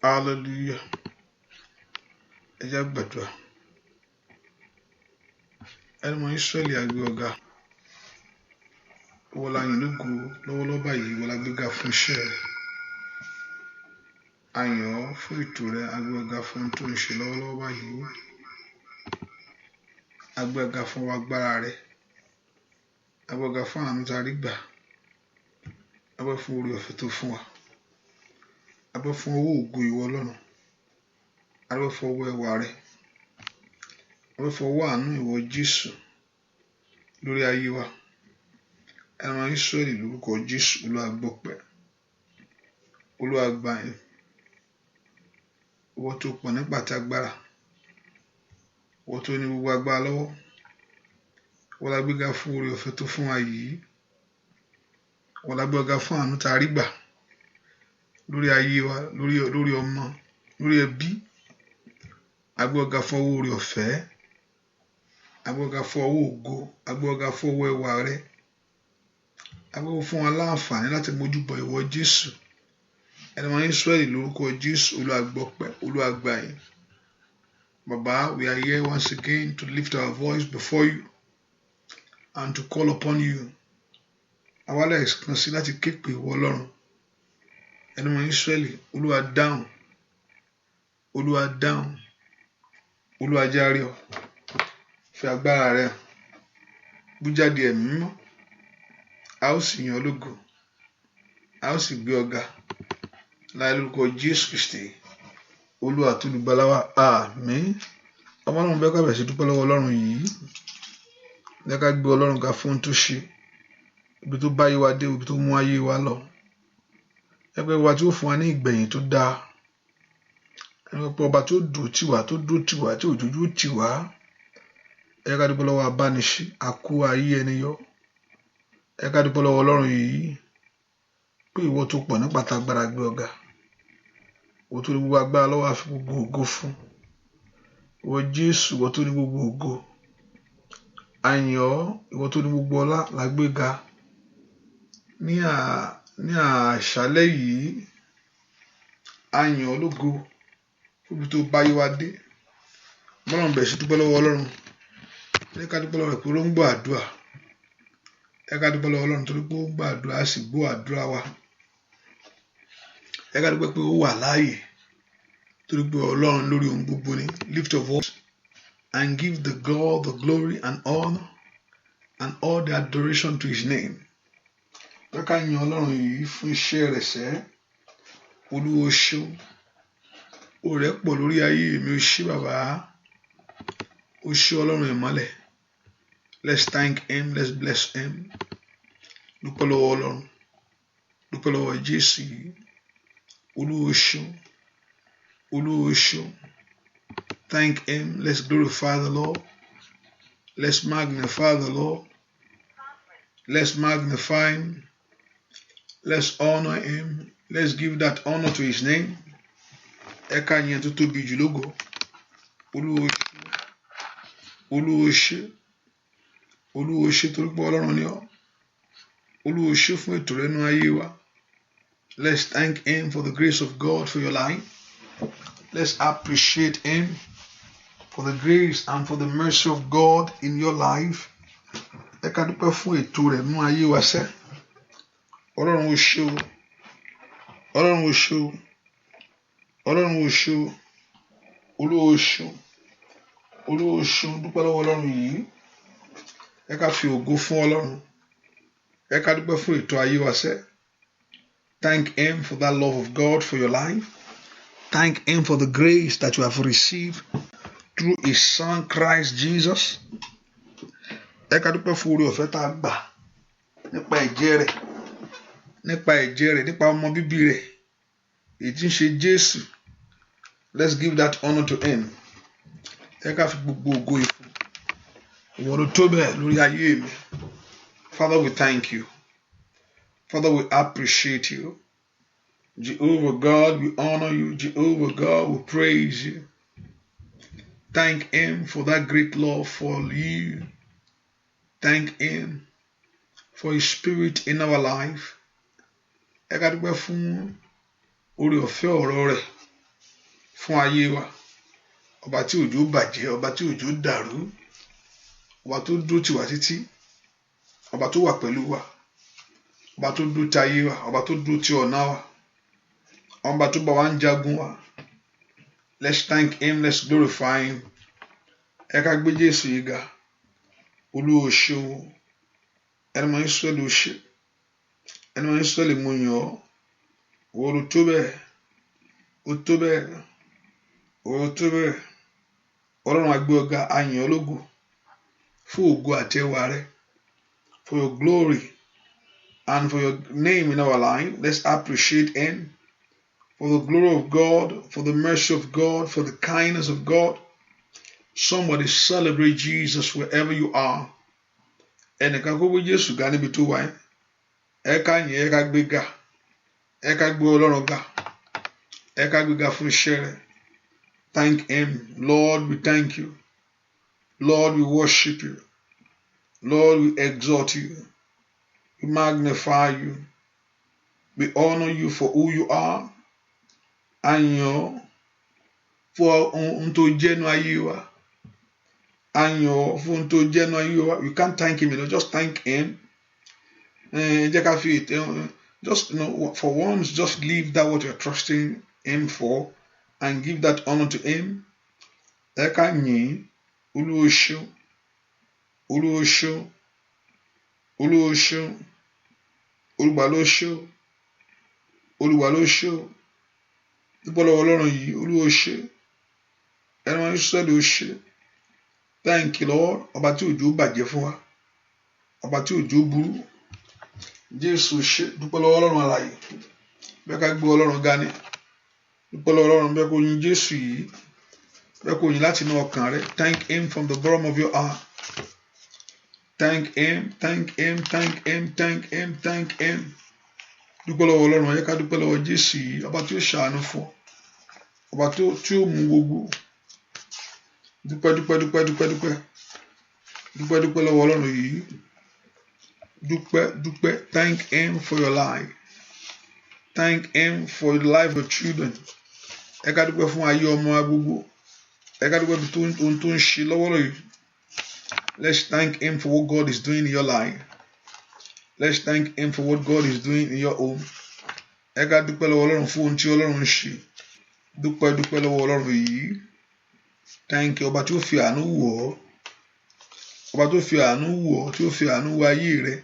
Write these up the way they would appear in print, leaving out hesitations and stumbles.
Hallelujah. Ẹ jẹ́ gbàdúrà. Ẹni mọ Ísírẹ́lì àgbé ọ̀gá. Wọ́n la yìn lógo lọ́wọ́lọ́wọ́ báyìí, wọ́n la gbéga fún iṣẹ́ rẹ̀. A yìn ọ́ fún ètò rẹ̀, a gbé ọ̀gá fún ohun tó ń ṣe lọ́wọ́lọ́wọ́ báyìí. A gbé ọ̀gá fún agbára rẹ̀. A gbé ọ̀gá fún àánú tá a rí gbà. A gbé fún oore ọ̀fẹ́ tó fún wa. A gbé fún owó ògo ìwọ Ọlọ́run. A gbé fún ọwọ́ ẹwà rẹ̀. A gbé fún ọwọ́ àánú ìwọ Jésù lórí ayé wa. Ẹni mọ Ísírẹ́lì lórúkọ Jésù, Olúwa gbọpẹ́. Olúwa gbà yín. Ìwọ tó pọ̀ nípa ti agbára. Ìwọ tó ní gbogbo agbára lọ́wọ́. Wọ́n la gbéga fún oore ọ̀fẹ́ tó fún wa yìí. Wọ́n la gbé ọ̀gá fún àánú tá a rí gbà lórí ayé wa, lórí ọmọ, lórí ẹbí. A gbé ọ̀gá fún ọwọ́ oore ọ̀fẹ́. A gbé ọ̀gá fún ọwọ́ ògo. A gbé ọ̀gá fún ọwọ́ ẹwà rẹ̀. A gbé fún wa láǹfààní láti mójúbọ ìwọ Jésù. Ẹni mọ Ísírẹ́lì lórúkọ Jésù, Olúwa gbọpẹ́, Olúwa gbà yín. Baba, we are here once again to lift our voice before you and to call upon you. Àwa lẹ́ẹ̀kan sí láti ké pe ìwọ Ọlọ́run. Ẹni mọ Ísírẹ́lì, Olúwa dáhùn. Olúwa dáhùn. Olúwa jàre ọ́. Fi agbára rẹ̀ bú jáde ẹ̀mí mímọ́. A ó sì yìn ọ́ lógo. A ó sì gbé ọ̀gá láì lórúkọ Jésù Kristi, Olúwa àti olùgbàlà wa. Àmín. Ọmọ Ọlọ́run bẹ́ẹ̀ ká bẹ̀rẹ̀ sí dúpẹ́ lọ́wọ́ Ọlọ́run yìí. Bẹ́ẹ̀ ká gbé Ọlọ́run ga fún ohun tó ṣe. Ibi tó bá ayé wa dé, ibi tó mú ayé wa lọ. Ẹgbẹ́ wa tí ó fún wa ní ìgbẹ̀yìn tó dáa. Ẹgbẹ́ ọba tó dúró tì wá, tí òjòjú tì wá. Ẹ ká dúpẹ́ lọ́wọ́ abániṣe, àkó ayé ẹni yọ. Ẹ ká dúpẹ́ lọ́wọ́ Ọlọ́run yìí pé ìwọ tó pọ̀ nípa tagbára gbé ọ̀gá. Ìwọ tó ní gbogbo agbára lọ́wọ́, a fi gbogbo ògo fún. Ìwọ Jésù, ìwọ tó ní gbogbo ògo. A yìn ọ́, ìwọ tó ní gbogbo ọlá la gbé ga. Ní àṣálẹ́ yìí, a yìn ọ́ lógo fún ibi tó bá ayé wa dé. Ọlọ́run bẹ̀rẹ̀ sí dúpẹ́ lọ́wọ́ Ọlọ́run. Ẹ ká dúpẹ́ lọ́wọ́ rẹ̀ pé ó ń gbọ́ àdúrà. Ẹ ká dúpẹ́ lọ́wọ́ Ọlọ́run torí pé ó ń gbọ́ àdúrà, a sì gbọ́ àdúrà wa. Ẹ ká dúpẹ́ pé ó wà láàyè torí pé Ọlọ́run lórí ohun gbogbo ni. Lift your voice and give the God the glory and honor and all the adoration to his name. Ẹ ká yìn Ọlọ́run yìí fún iṣẹ́ rẹ̀ sẹ́. Olúwa o ṣeun. Oore rẹ̀ pọ̀ lórí ayé mi, o ṣé bàbá. O ṣé Ọlọ́run ìmọ́lẹ̀. Let's thank him, let's bless him. Dúpẹ́ lọ́wọ́ Ọlọ́run. Dúpẹ́ lọ́wọ́ Jésù yìí. Olúwa o ṣeun. Olúwa o ṣeun. Thank him. Let's glorify the Lord. Let's magnify the Lord. Let's magnify him. Let's honor him. Let's give that honor to his name. Ẹ ká yìn tó tóbi jù lógo. Olúwa o ṣé. Olúwa o ṣé. Olúwa o ṣé torí pé Ọlọ́run ni ọ́. Olúwa o ṣé fún ètò rẹ̀ nínú ayé wa. Let's thank him for the grace of God for your life. Let's appreciate him for the grace and for the mercy of God in your life. Ẹ ká dúpẹ́ fún ètò rẹ̀ nínú ayé wa sẹ́. Ọlọ́run o ṣé o. Ọlọ́run o ṣé o. Ọlọ́run o ṣé o. Olúwa o ṣé o. Olúwa o ṣé o. Dúpẹ́ lọ́wọ́ Ọlọ́run yìí. Ẹ ká fi ògo fún Ọlọ́run. Ẹ ká dúpẹ́ fún ètò ayé wa sẹ́. Thank him for that love of God for your life. Thank him for the grace that you have received through his son Christ Jesus. Ẹ ká dúpẹ́ fún oore ọ̀fẹ́ tá a gbà nípa ẹ̀jẹ̀ rẹ̀, nípa ọmọ bíbí rẹ̀, èyí tí ń ṣe Jésù. Let's give that honor to him. Ẹ ká fi gbogbo ògo yìí fún. Ìwọ ló tó bẹ́ẹ̀ lórí ayé mi. Father, we thank you. Father, we appreciate you. Jehovah God, we honor you. Jehovah God, we praise you. Thank him for that great love for you. Thank him for his spirit in our life. Ẹ ká dúpẹ́ fún oore ọ̀fẹ́ ọ̀rọ̀ rẹ̀ fún ayé wa, ọba tí òjò bàjẹ́, ọba tí òjò dàrú, ọba tó dúró tì wá títí, ọba tó wà pẹ̀lú wa, ọba tó dúró ti ayé wa, ọba tó dúró ti ọ̀nà wa, ọba tó bá wa ń jagun wa. Let's thank him, let's glorify him. Ẹ ká gbé Jésù yìí ga. Olúwa o ṣé o, ẹni mọ Ísírẹ́lì o ṣé, ẹni mọ Ísírẹ́lì mo yàn ọ́, o tó bẹ́ẹ̀, o tó bẹ́ẹ̀, o tó bẹ́ẹ̀. Ọlọ́run a gbé ọ ga, a yìn ọ́ lógo fún ògo àti ẹwà rẹ, for your glory and for your name in our life. Let's appreciate him for the glory of God, for the mercy of God, for the kindness of God. Somebody celebrate Jesus wherever you are. Ẹnìkan kó gbé Jésù ga níbi tó wà yẹn. Ẹ ká yìn, ẹ ká gbé ga, ẹ ká gbé Ọlọ́run ga, ẹ ká gbé ga fún iṣẹ́ rẹ̀. Thank him. Lord, we thank you. Lord, we worship you. Lord, we exalt you. We magnify you. We honor you for who you are. And you for unto jẹ́nu ayé wa. And you for unto jẹ́nu ayé wa. You can't thank him, just thank him. Just for once, just leave that what you're trusting him for and give that honor to him. Ẹ ká yìn, Olúwa o ṣé, Olúwa o ṣé, Olúwa o ṣé, Olúwa ló ṣé, Olúwa ló ṣé. Dúpẹ́ lọ́wọ́ Ọlọ́run yìí, Olúwa o ṣé, ẹni mọ Ísírẹ́lì o ṣé. Thank you, Lord. Ọba tí òjò bàjẹ́ fún wa, ọba tí òjò burú. Jésù ṣé, dúpẹ́ lọ́wọ́ Ọlọ́run alààyè. Bẹ́ẹ̀ ká gbé Ọlọ́run ga ni. Dúpẹ́ lọ́wọ́ Ọlọ́run, bẹ́ẹ̀ kó yìn Jésù yìí, bẹ́ẹ̀ kó yìn láti inú ọkàn rẹ. Thank him from the bottom of your heart. Thank him, thank him, thank him, thank him, thank him. Dúpẹ́ lọ́wọ́ Ọlọ́run, ẹ ká dúpẹ́ lọ́wọ́ Jésù yìí, ọba tí ó ṣàánú fún, ọba tí ó mú gbogbo. Dúpẹ́ dúpẹ́ dúpẹ́ dúpẹ́ dúpẹ́ dúpẹ́ dúpẹ́ lọ́wọ́ Ọlọ́run yìí. Dúpẹ́ dúpẹ́. Thank him for your life. Thank him for the life of your children. Ẹ ká dúpẹ́ fún ayé ọmọ wa gbogbo. Ẹ ká dúpẹ́ fún ohun tó ń ṣe lọ́wọ́lọ́wọ́ yìí. Let's thank him for what God is doing in your life. Let's thank him for what God is doing in your home. Ẹ ká dúpẹ́ lọ́wọ́ Ọlọ́run fún ohun tí Ọlọ́run ń ṣe. Dúpẹ́ dúpẹ́ lọ́wọ́ Ọlọ́run yìí. Thank you, ọba tí ó fi àánú wò ọ́, ọba tó fi àánú wò ọ́, tí ó fi àánú wo ayé rẹ,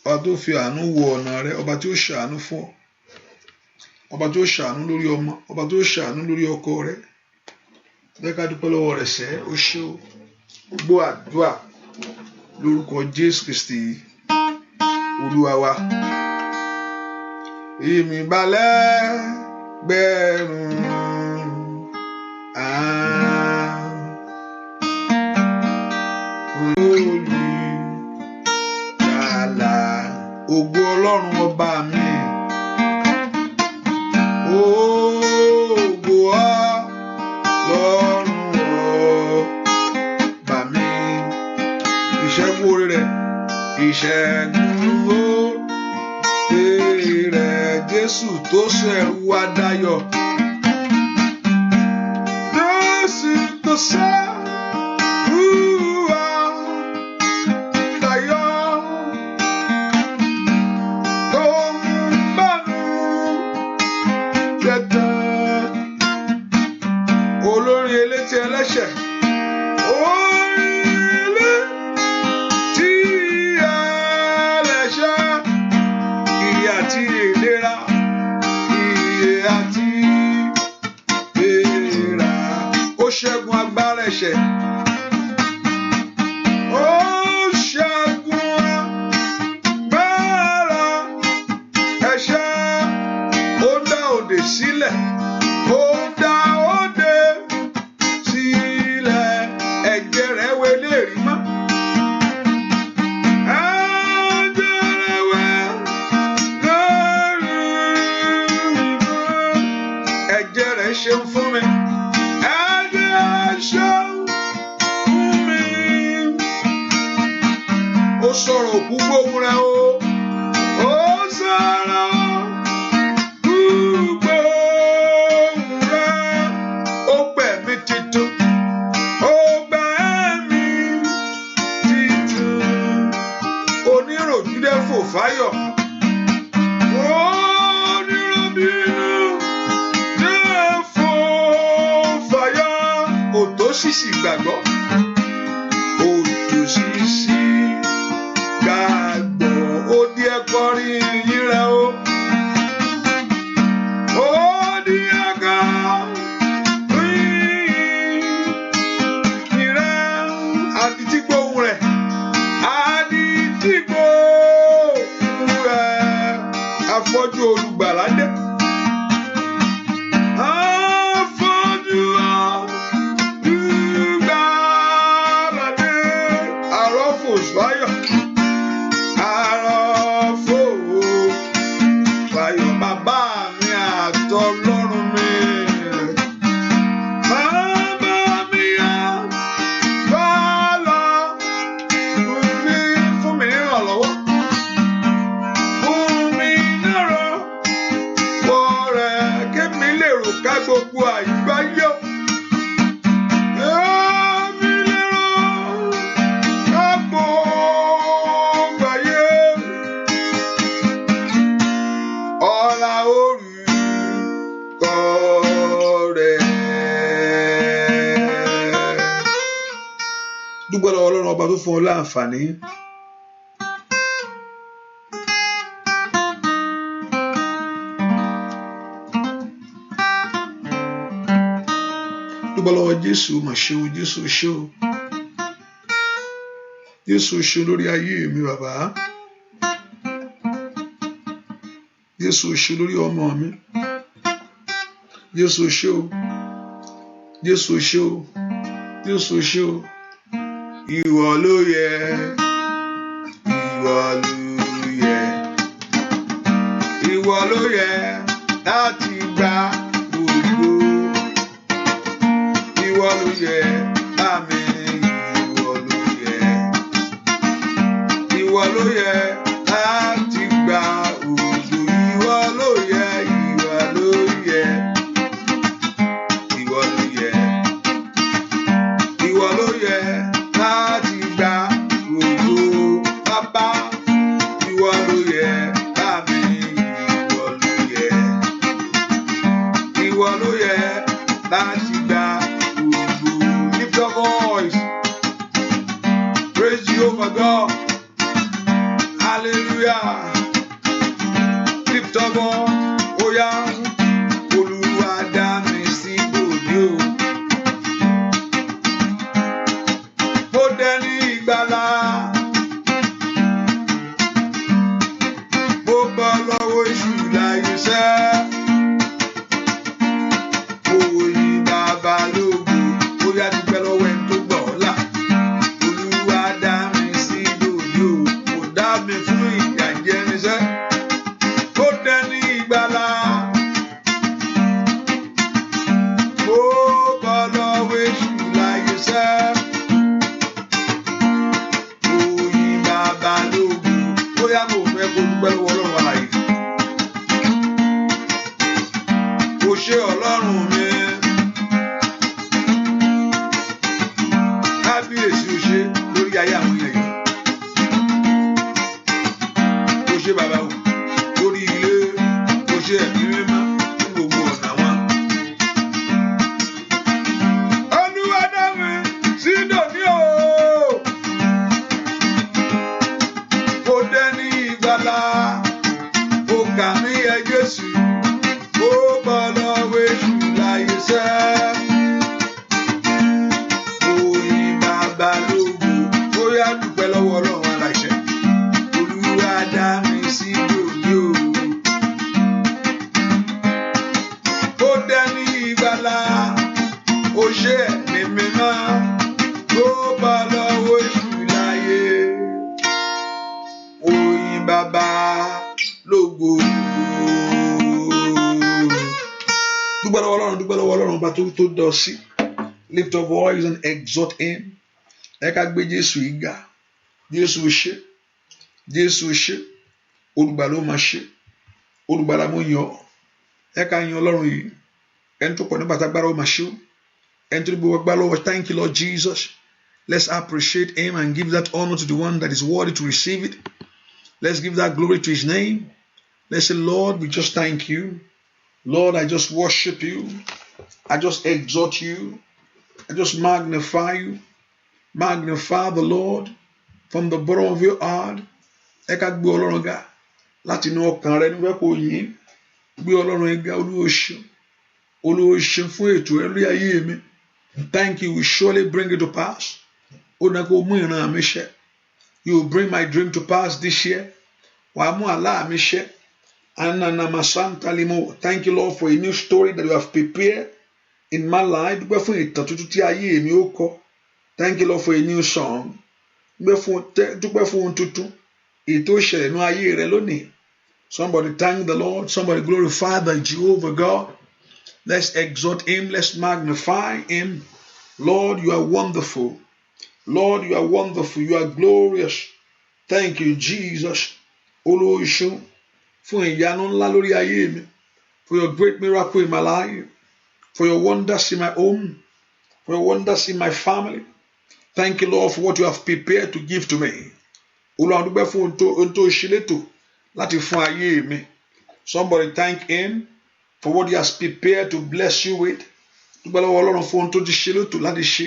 ọba tó fi àánú wo ọ̀nà rẹ, ọba tí ó ṣàánú fún ọ, ọba tí ó ṣàánú lórí ọmọ, ọba tí ó ṣàánú lórí ọkọ rẹ. Bẹ́ẹ̀ ká dúpẹ́ lọ́wọ́ rẹ̀ sẹ́, ó ṣé o. Gbọ́ àdúrà lórúkọ Jésù Kristi Olúwa wa. Èmi balẹ̀ gbẹ̀rún. Ògo Ọlọ́run ọba mi, ògo Ọlọ́run ọba mi, ìṣẹ́gun orí rẹ̀, ìṣẹ́gun orí rẹ̀, Jésù tó sọ ẹrú wa dayọ̀, Jésù tó sọ ẹrú wa dayọ̀. Olórin elétí ẹlẹ́ṣẹ̀, orin elétí ẹlẹ́ṣẹ̀, ìyè àti ìlera, ìyè àti ìlera, ó ṣẹ́gun agbára ẹ̀ṣẹ̀, ó ṣẹ́gun agbára ẹ̀ṣẹ̀, ó dá òdè sílẹ̀, ó dá òdè sílẹ̀, ẹ̀jẹ̀ rẹ̀ wé lérí mọ́. Ẹ̀jẹ̀ rẹ̀ wé lérí mọ́. Ẹ̀jẹ̀ rẹ̀ ṣeun fún mi. Ẹ̀jẹ̀ ṣeun fún mi. Ó sọ̀rọ̀ òkú gbóhùn rẹ̀ o. Ó sọ̀rọ̀ òkú gbóhùn rẹ̀. Òtòṣìṣì gbàgbọ́, òtòṣìṣì gbàgbọ́, ó di ẹ̀kọ́rin yín rẹ̀ o. Ó di ẹ̀kọ́rin yín rẹ̀, àdìtí gbóhùn rẹ̀, àdìtí gbóhùn rẹ̀, afọ́jú olùgbàlà dé. Ọba tó fún ọ láǹfààní dúpẹ́ lọ́wọ́ Jésù, mà ṣe o, Jésù ṣe o, Jésù ṣe lórí ayé mi bàbá, Jésù ṣe lórí ọmọ mi, Jésù ṣe o, Jésù ṣe o, Jésù ṣe o. Ìwọ ló yẹ, ìwọ ló yẹ, ìwọ ló yẹ láti gba gbogbo. Ìwọ ló yẹ, àmín. Ìwọ ló yẹ, ìwọ ló yẹ láti gba gbogbo. Ìwọ ló yẹ, ìwọ ló yẹ, ìwọ ló yẹ, ìwọ ló yẹ. Láti gba gbogbo bàbá, ìwọ ló yẹ, bàbí ìwọ ló yẹ, ìwọ ló yẹ láti gba gbogbo. Lift your voice, praise Jehovah God, hallelujah. Lift your voice, oh yeah, Olúwa dá mi sí gbòdì o. Ìgbàlà, mo bọ́ lọ́wọ́ èṣù láyé sẹ́, òyìn bàbá lógo, ó yá dúpẹ́ lọ́wọ́ ẹni tó gbà ọ́ là. Olúwa dá mi sí lòdì o, kò dá mi fún ìyànjẹ níṣẹ́, ó dẹni ìgbàlà. Mo bọ́ lọ́wọ́ èṣù láyé sẹ́. Bóyá mo fẹ́ kó dúpẹ́ lọ́wọ́ Ọlọ́run ààyè. Kò ṣe Ọlọ́run mi. Kábíyèsí o ṣe lórí ayé àwọn èèyàn yìí. Kò ṣe bàbá o lórí ilé. Kò ṣe ẹ̀mí mímọ́ ní gbogbo ọ̀nà wọn. Olúwa dá mi sí dòní o. Ó kà mí ẹ Jésù, ó bọ́ lọ́wọ́ èṣù láyé sẹ́. Òyìn bàbá lógo, ó yá dúpẹ́ lọ́wọ́ Ọlọ́run aláṣẹ. Olúwa dá mi sí lòdì o. Ó dẹni ìgbàlà, ó ṣe ẹ̀mí mímọ́, ó bọ́ lọ́wọ́ èṣù láyé. Òyìn bàbá lógo. Dúpẹ́ lọ́wọ́ Ọlọ́run bá tó dọ̀ sí. Lift your voice and exhort him. Ẹ ká gbé Jésù yìí ga. Jésù ṣe, Jésù ṣe, olùgbàlà ó máa ṣe, olùgbàlà mo yàn ọ́. Ẹ ká yan Ọlọ́run yìí. Ẹni tó pọ̀ nígbà tá agbára ó máa ṣe ó. Ẹni tó gbogbo agbára lọ́wọ́. Thank you, Lord Jesus. Let's appreciate him and give that honor to the one that is worthy to receive it. Let's give that glory to his name. Let's say, Lord, we just thank you. Lord, I just worship you. I just exalt you. I just magnify you. Magnify the Lord from the bottom of your heart. Ẹ ká gbé Ọlọ́run ga láti inú ọkàn rẹ nígbà kó yìn. Gbé Ọlọ́run ga Olúwa ṣeun. Olúwa ṣeun fún ètò ẹ lórí ayé mi. Thank you, we surely bring it to pass. Ó ní kó mú ìran mi ṣẹ. You will bring my dream to pass this year. Wàá mú àlá mi ṣẹ. Thank you, Lord, for a new story that you have prepared in my life. Dúpẹ́ fún ìtàn tuntun tí ayé mi ó kọ. Thank you, Lord, for a new song. Dúpẹ́ fún ohun tuntun. Ètò ìṣẹ̀lẹ̀ nínú ayé rẹ lónìí. Somebody thank the Lord. Somebody glorify the Jehovah God. Let's exalt him. Let's magnify him. Lord, you are wonderful. Lord, you are wonderful. You are glorious. Thank you, Jesus. Olúwa ṣeun fún ìyanu ńlá lórí ayé mi. For your great miracle in my life. For your wonders in my home. For your wonders in my family. Thank you, Lord, for what you have prepared to give to me. Olúwa dúpẹ́ fún ohun tó ṣe létò láti fún ayé mi. Somebody thank him for what he has prepared to bless you with. Dúpẹ́ lọ́wọ́ Ọlọ́run fún ohun tó ti ṣe létò láti ṣe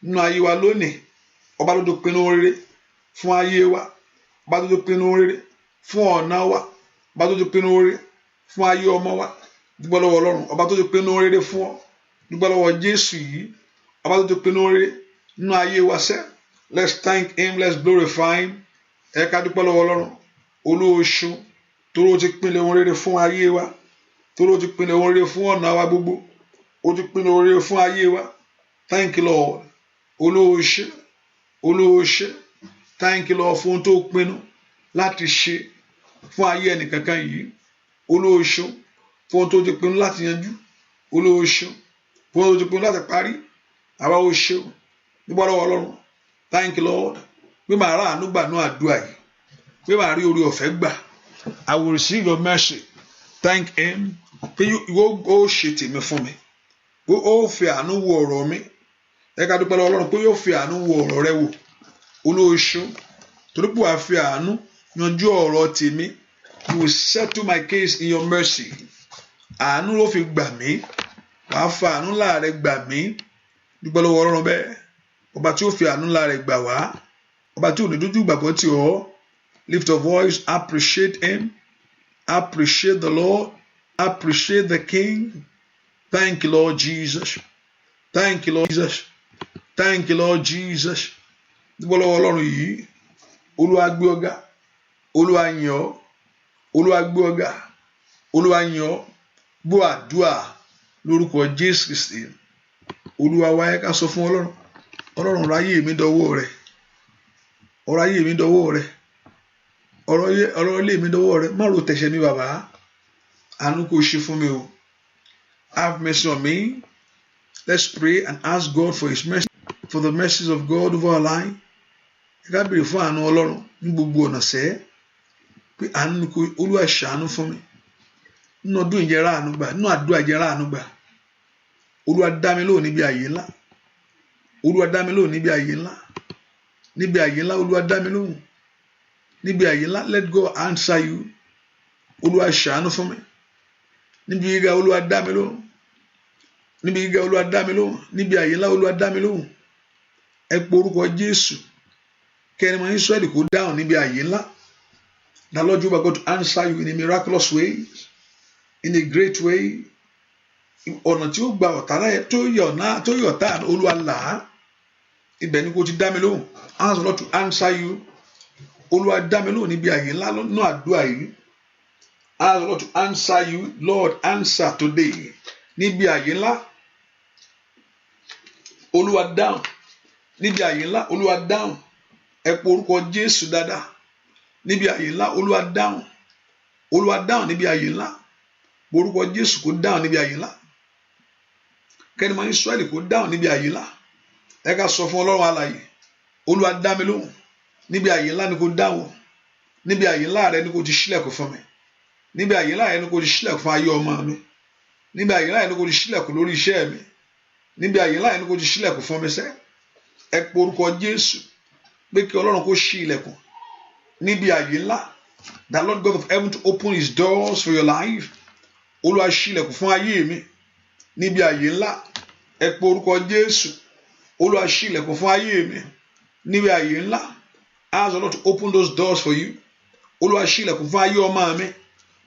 nínú ayé wa lónìí. Ọba tó pinnu rere fún ayé wa. Ọba tó pinnu rere fún ọ̀nà wa. Ọba tó pinnu rere fún ayé ọmọ wa. Dúpẹ́ lọ́wọ́ Ọlọ́run. Ọba tó pinnu rere fún ọ. Dúpẹ́ lọ́wọ́ Jésù yìí. Ọba tó pinnu rere nínú ayé wa sẹ́. Let's thank him. Let's glorify him. Ẹ ká dúpẹ́ lọ́wọ́ Ọlọ́run. Olúwa ṣeun torí ó ti pinnu ohun rere fún ayé wa. Torí ó ti pinnu ohun rere fún ọ̀nà wa gbogbo. Ó ti pinnu ohun rere fún ayé wa. Thank you, Lord. Olúwa ṣe. Olúwa ṣe. Thank you, Lord, fún ohun tó pinnu láti ṣe fún ayé ẹnìkankan yìí. Olúwa ṣeun fún ohun tó ti pinnu láti yanjú. Olúwa ṣeun fún ohun tó ti pinnu láti parí. Àwa ó ṣeun nígbà lọ́wọ́ Ọlọ́run. Thank you, Lord. Pé màá rà àánú gbà ní àdúrà yìí. Pé màá rí orí ọ̀fẹ́ gbà. I will receive your mercy. Thank him. Pé ó ṣe tèmi fún mi. Pé ó fi àánú wo ọ̀rọ̀ mi. Ẹ ká dúpẹ́ lọ́wọ́ Ọlọ́run pé yóò fi àánú wo ọ̀rọ̀ rẹ wò. Olúwa ṣeun torí pé wàá fi àánú yanjú ọ̀rọ̀ tèmi. You will settle my case in your mercy. Àánú ló fi gbà mí. Wàá fa àánú láàrẹ gbà mí. Dúpẹ́ lọ́wọ́ Ọlọ́run bẹ́ẹ̀. Ọba tí ó fi àánú láàrẹ gbà wá. Ọba tí ò ní dójú gbàgbọ́ tì ọ́. Lift your voice. Appreciate him. Appreciate the Lord. Appreciate the King. Thank you, Lord Jesus. Thank you, Lord Jesus. Thank you, Lord Jesus. Dúpẹ́ lọ́wọ́ Ọlọ́run yìí. Olúwa gbé ọ ga. Olúwa yìn ọ́. Olúwa gbé ọ ga. Olúwa yìn ọ́. Gbọ́ àdúà lórúkọ Jésù Kristi. Olúwa wa ẹ ká sọ fún Ọlọ́run. Ọlọ́run ọ̀rọ̀ ayé mi dọwọ́ rẹ. Ọ̀rọ̀ ayé mi dọwọ́ rẹ. Ọ̀rọ̀ ilé mi dọwọ́ rẹ. Má ro tẹ̀sẹ̀ mi bàbá. Àánú kò ṣe fún mi o. Have mercy on me. Let's pray and ask God for his mercy, for the mercies of God over our life. Ẹ ká béèrè fún àánú Ọlọ́run ní gbogbo ọ̀nà sẹ́. Pé àánú kò Olúwa ṣàánú fún mi. Nínú ọdún ìjẹ́ra àánú gbà. Nínú àdúrà ìjẹ́ra àánú gbà. Olúwa dá mi lóhùn níbi àyè ńlá. Olúwa dá mi lóhùn níbi àyè ńlá. Níbi àyè ńlá Olúwa dá mi lóhùn. Níbi àyè ńlá let God answer you. Olúwa ṣàánú fún mi. Níbi gíga Olúwa dá mi lóhùn. Níbi gíga Olúwa dá mi lóhùn. Níbi àyè ńlá Olúwa dá mi lóhùn. Ẹ pe orúkọ Jésù. Kẹ́ni mọ Ísírẹ́lì kó dáhùn níbi àyè ńlá. The Lord Jehovah God to answer you in a miraculous way, in a great way. Ọ̀nà tí ó gba ọ̀tá láyé tó yọ̀ tá Olúwa là á. Ibẹ̀ ni kò ti dá mi lóhùn. Ask the Lord to answer you. Olúwa dá mi lóhùn níbi àyè ńlá nínú àdúrà yìí. Ask the Lord to answer you. Lord, answer today. Níbi àyè ńlá. Olúwa dáhùn. Níbi àyè ńlá Olúwa dáhùn. Ẹ pe orúkọ Jésù dáadáa. Níbi àyè ńlá Olúwa dáhùn. Olúwa dáhùn níbi àyè ńlá. Orúkọ Jésù kó dáhùn níbi àyè ńlá. Kẹ́ni mọ Ísírẹ́lì kó dáhùn níbi àyè ńlá. Ẹ ká sọ fún Ọlọ́run alààyè. Olúwa dá mi lóhùn. Níbi àyè ńlá ni kó dáhùn. Níbi àyè ńlá rẹ ni kó ti ṣílẹ̀kùn fún mi. Níbi àyè ńlá rẹ ni kó ti ṣílẹ̀kùn fún ayé ọmọ mi. Níbi àyè ńlá rẹ ni kó ti ṣílẹ̀kùn lórí iṣẹ́ mi. Níbi àyè ńlá rẹ ni kó ti ṣílẹ̀kùn fún mi sẹ́. Ẹ pe orúkọ Jésù pé kí Ọlọ́run kó ṣí ilẹ̀kùn. Níbi àyè ńlá. The Lord God of heaven to open his doors for your life. Olúwa ṣílẹ̀kùn fún ayé mi níbi àyè ńlá. Ẹ pe orúkọ Jésù. Olúwa ṣílẹ̀kùn fún ayé mi níbi àyè ńlá. Ask the Lord to open those doors for you. Olúwa ṣílẹ̀kùn fún ayé ọmọ mi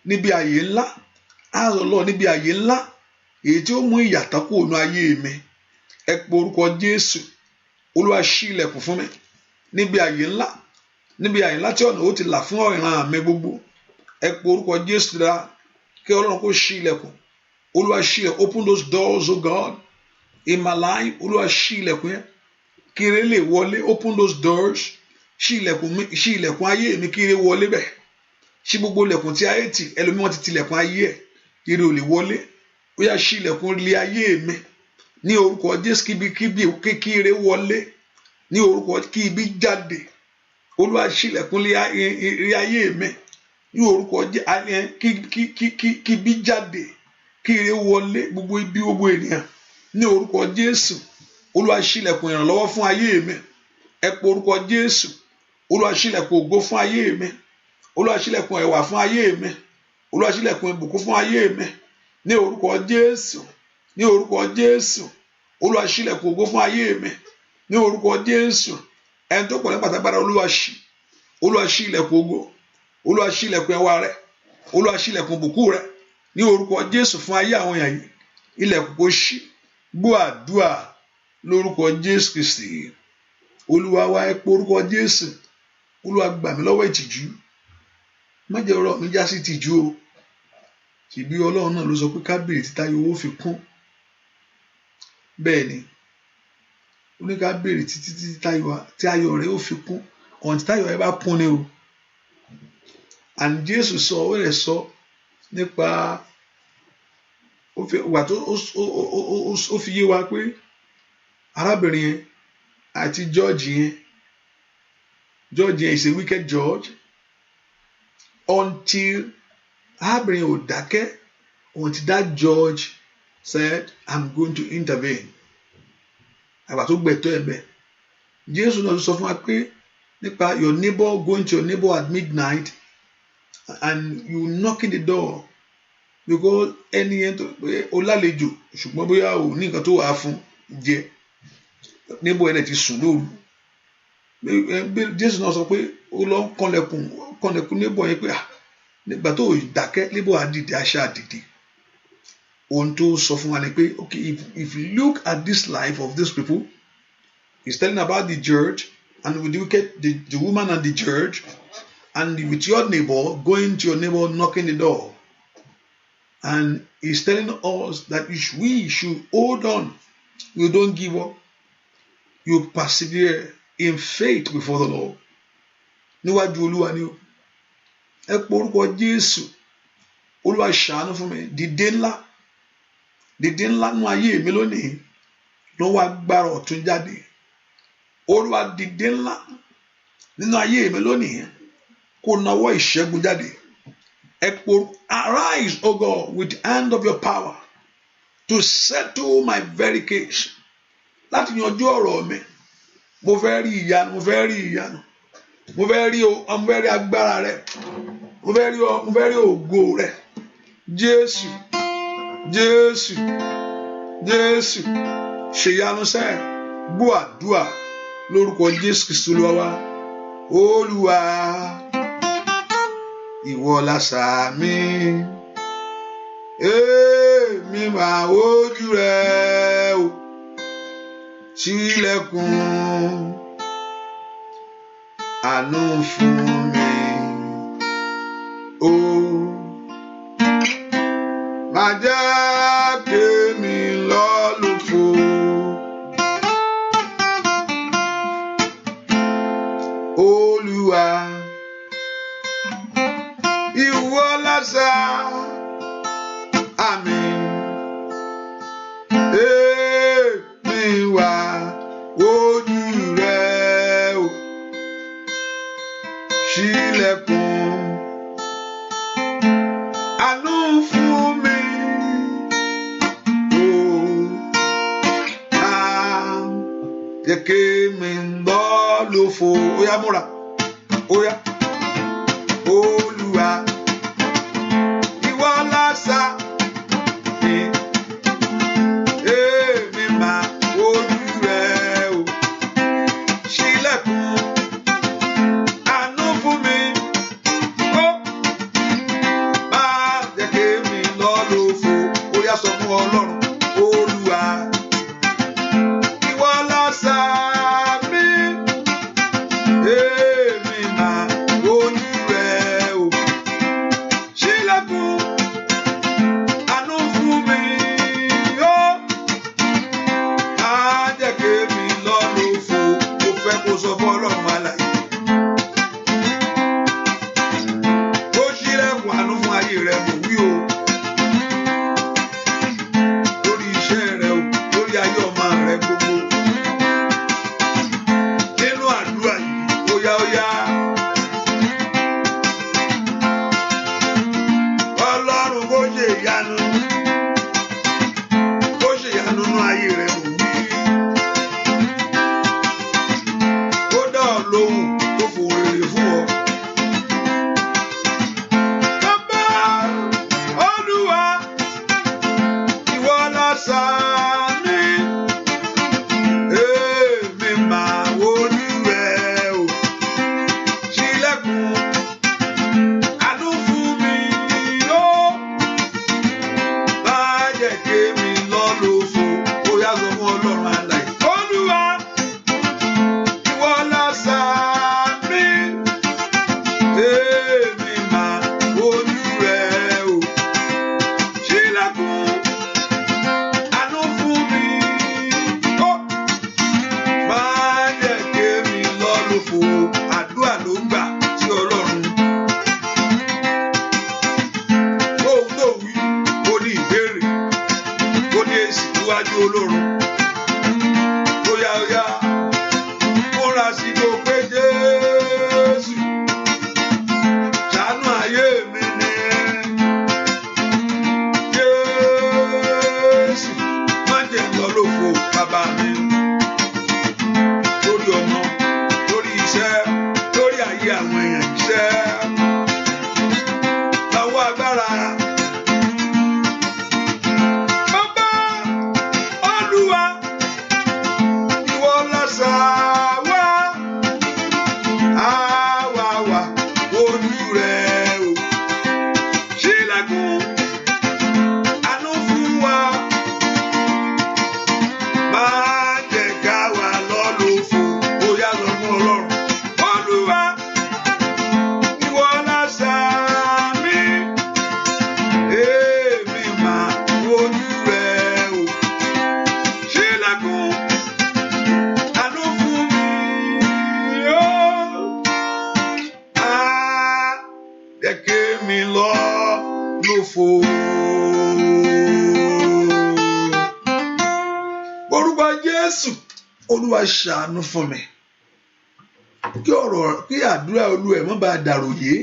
níbi àyè ńlá. Ask the Lord níbi àyè ńlá èyí tí ó mú ìyàtọ̀ kúrò nínú ayé mi. Ẹ pe orúkọ Jésù. Olúwa ṣílẹ̀kùn fún mi níbi àyè ńlá. Níbi àyè ńlá tí ọ̀nà ó ti là fún ìran mi gbogbo. Ẹ pe orúkọ Jésù dára kí Ọlọ́run kó ṣílẹ̀kùn. Olúwa ṣílẹ̀kùn. Open those doors, oh God, in my life. Olúwa ṣílẹ̀kùn yẹn kí ire lè wọlé. Open those doors. Ṣílẹ̀kùn ayé mi kí ire wọlé bẹ̀. Ṣí gbogbo ilẹ̀kùn tí ayé tì. Ẹlòmíràn ti tilẹ̀kùn ayé ẹ̀. Ire ò lè wọlé. Ó yá ṣílẹ̀kùn ilé ayé mi ní orúkọ Jésù. Kí ire wọlé ní orúkọ, kí ibi jáde. Olúwa ṣílẹ̀kùn ilé ayé mi ní orúkọ Jésù. Kí ibi jáde, kí ire wọlé gbogbo ibi gbogbo ènìyàn ní orúkọ Jésù. Olúwa ṣílẹ̀kùn ìrànlọ́wọ́ fún ayé mi. Ẹ pe orúkọ Jésù. Olúwa ṣílẹ̀kùn ògo fún ayé mi. Olúwa ṣílẹ̀kùn ẹwà fún ayé mi. Olúwa ṣílẹ̀kùn ìbùkún fún ayé mi ní orúkọ Jésù. Ní orúkọ Jésù. Olúwa ṣílẹ̀kùn ògo fún ayé mi ní orúkọ Jésù. Ẹni tó pọ̀ ní pàtàkì Olúwa ṣí. Olúwa ṣílẹ̀kùn ògo. Olúwa ṣílẹ̀kùn ẹwà rẹ̀. Olúwa ṣílẹ̀kùn ìbùkún rẹ̀ ní orúkọ Jésù fún ayé àwọn èèyàn yìí. Ilẹ̀kùn kó ṣí. Gbọ́ àdúrà lórúkọ Jésù Kristi. Olúwa wa, ẹ pe orúkọ Jésù. Olúwa gbà mí lọ́wọ́ ìtìjú. Má jẹ́ ọ̀rọ̀ mi já sí ìtìjú o. Ṣèbí Ọlọ́run náà ló sọ pé ká béèrè tí táyọ̀ ó fi kún. Bẹ́ẹ̀ ni, ó ní ká béèrè títí tí ayọ̀ rẹ̀ ó fi kún. Ọ̀n tí táyọ̀ rẹ̀ bá kún ni o. And Jésù sọ, ó rẹ̀ sọ nípa wà tó ó fi yé wa pé arábìnrin yẹn àti George yẹn is a wicked George until arábìnrin ò dákẹ́ until that George said, I'm going to intervene. Àgbà tó gbẹ̀tọ́ ẹ̀ bẹ́ẹ̀. Jésù náà sọ fún wa pé nípa your neighbor, going to your neighbor at midnight and you knocking the door because ẹni yẹn tó pé o lálejò ṣùgbọ́n bóyá o ní nǹkan tó wà fún jẹ neighbor ẹ̀ ti sùn lóru. Jésù náà sọ pé ó lọ kànlẹ̀kùn neighbor yẹn pé nígbà tó dákẹ́ neighbor àdìdì àṣà àdìdì. Ohun tó sọ fún wa ni pé okay, if you look at this life of these people, he's telling about the church and with the woman and the church, and with your neighbor, going to your neighbor, knocking the door. And he's telling us that we should hold on. You don't give up. You persevere in faith before the Lord. Níwájú Olúwa ni o. Ẹ pe orúkọ Jésù. Olúwa ṣàánú fún mi. Dìde ńlá nínú ayé mi lónìí. Lọ́wọ́ agbára ọ̀tun jáde. Olúwa dìde ńlá nínú ayé mi lónìí. Kó nawọ́ ìṣẹ́gun jáde. Arise, O God, with the hand of your power to settle my very case. Láti yanjú ọ̀rọ̀ mi. Mo fẹ́ rí ìyanu. Mo fẹ́ rí agbára rẹ. Mo fẹ́ rí ògo rẹ. Jésù. Ṣèyanu sẹ́. Gbọ́ àdúrà lórúkọ Jésù Kristi Olúwa wa. Olúwa, ìwọ lásà mi. Èmi máa wojú rẹ o. Ṣílẹ̀kùn àánú fún mi. Ó má jẹ́ kémi lọ lófo. Olúwa, ìwọ lásà àmín. Èmi wá wojú rẹ o. Ṣílẹ̀kùn àánú fún mi. Jẹ́ kémi lọ lófo. Ó yá múra. Ó yá. Olúwa, ìwọ lásà yá sọ fún Ọlọ́run Olúwa ìwọ lásà mi èmi máa wojú rẹ o ṣílẹ̀kùn àánú fún mi ó má jẹ́ kémi lọ lófo mo fẹ́ kó sọ fún Ọlọ́run alààyè ó ṣílẹ̀kùn àánú fún ayé rẹ mo wí o lórí iṣẹ́ rẹ o lórí ayé ọmọ rẹ gbogbo nínú àdúrà yìí ó yá Ọlọ́run kó ṣe ìyanu nínú ayé rẹ mo wí ó dá ọ lóhùn tó fò rere fún ọ. Bàbá Olúwa ìwọ lásà mi èmi máa wojú rẹ o ṣílẹ̀kùn àánú fún mi ó má jẹ́ kémi lọ lófo ó yá sọ fún Ọlọ́run alààyè Olúwa ìwọ lásà mi èmi máa wojú rẹ o ṣílẹ̀kùn àánú fún mi ó má jẹ́ kémi lọ lófo àdúrà ló ń gbà sí Ọlọ́run ohun tó wí ó ní ìbéèrè ó ní èsì níwájú Ọlọ́run ó yá múra sí kó pé Jésù ṣàánú ayé mi ni Jésù má jẹ́ lọ lófo bàbá mi lórí ọmọ lórí iṣẹ́ lórí ayé àwọn èèyàn iṣẹ́ lọ́wọ́ agbára. Bàbá Olúwa ìwọ lásà wá àwa ojú rẹ o ṣílẹ̀kùn àánú fún wa má jẹ́ ká wà lọ lófo ó yá lọ fún Ọlọ́run Olúwa ìwọ lásà mi èmi máa wojú rẹ o ṣílẹ̀kùn àánú fún mi ó má jẹ́ kémi lọ lófo. Orúkọ Jésù Olúwa ṣàánú fún mi kí àdúrà Olúwa má bàa dàròyé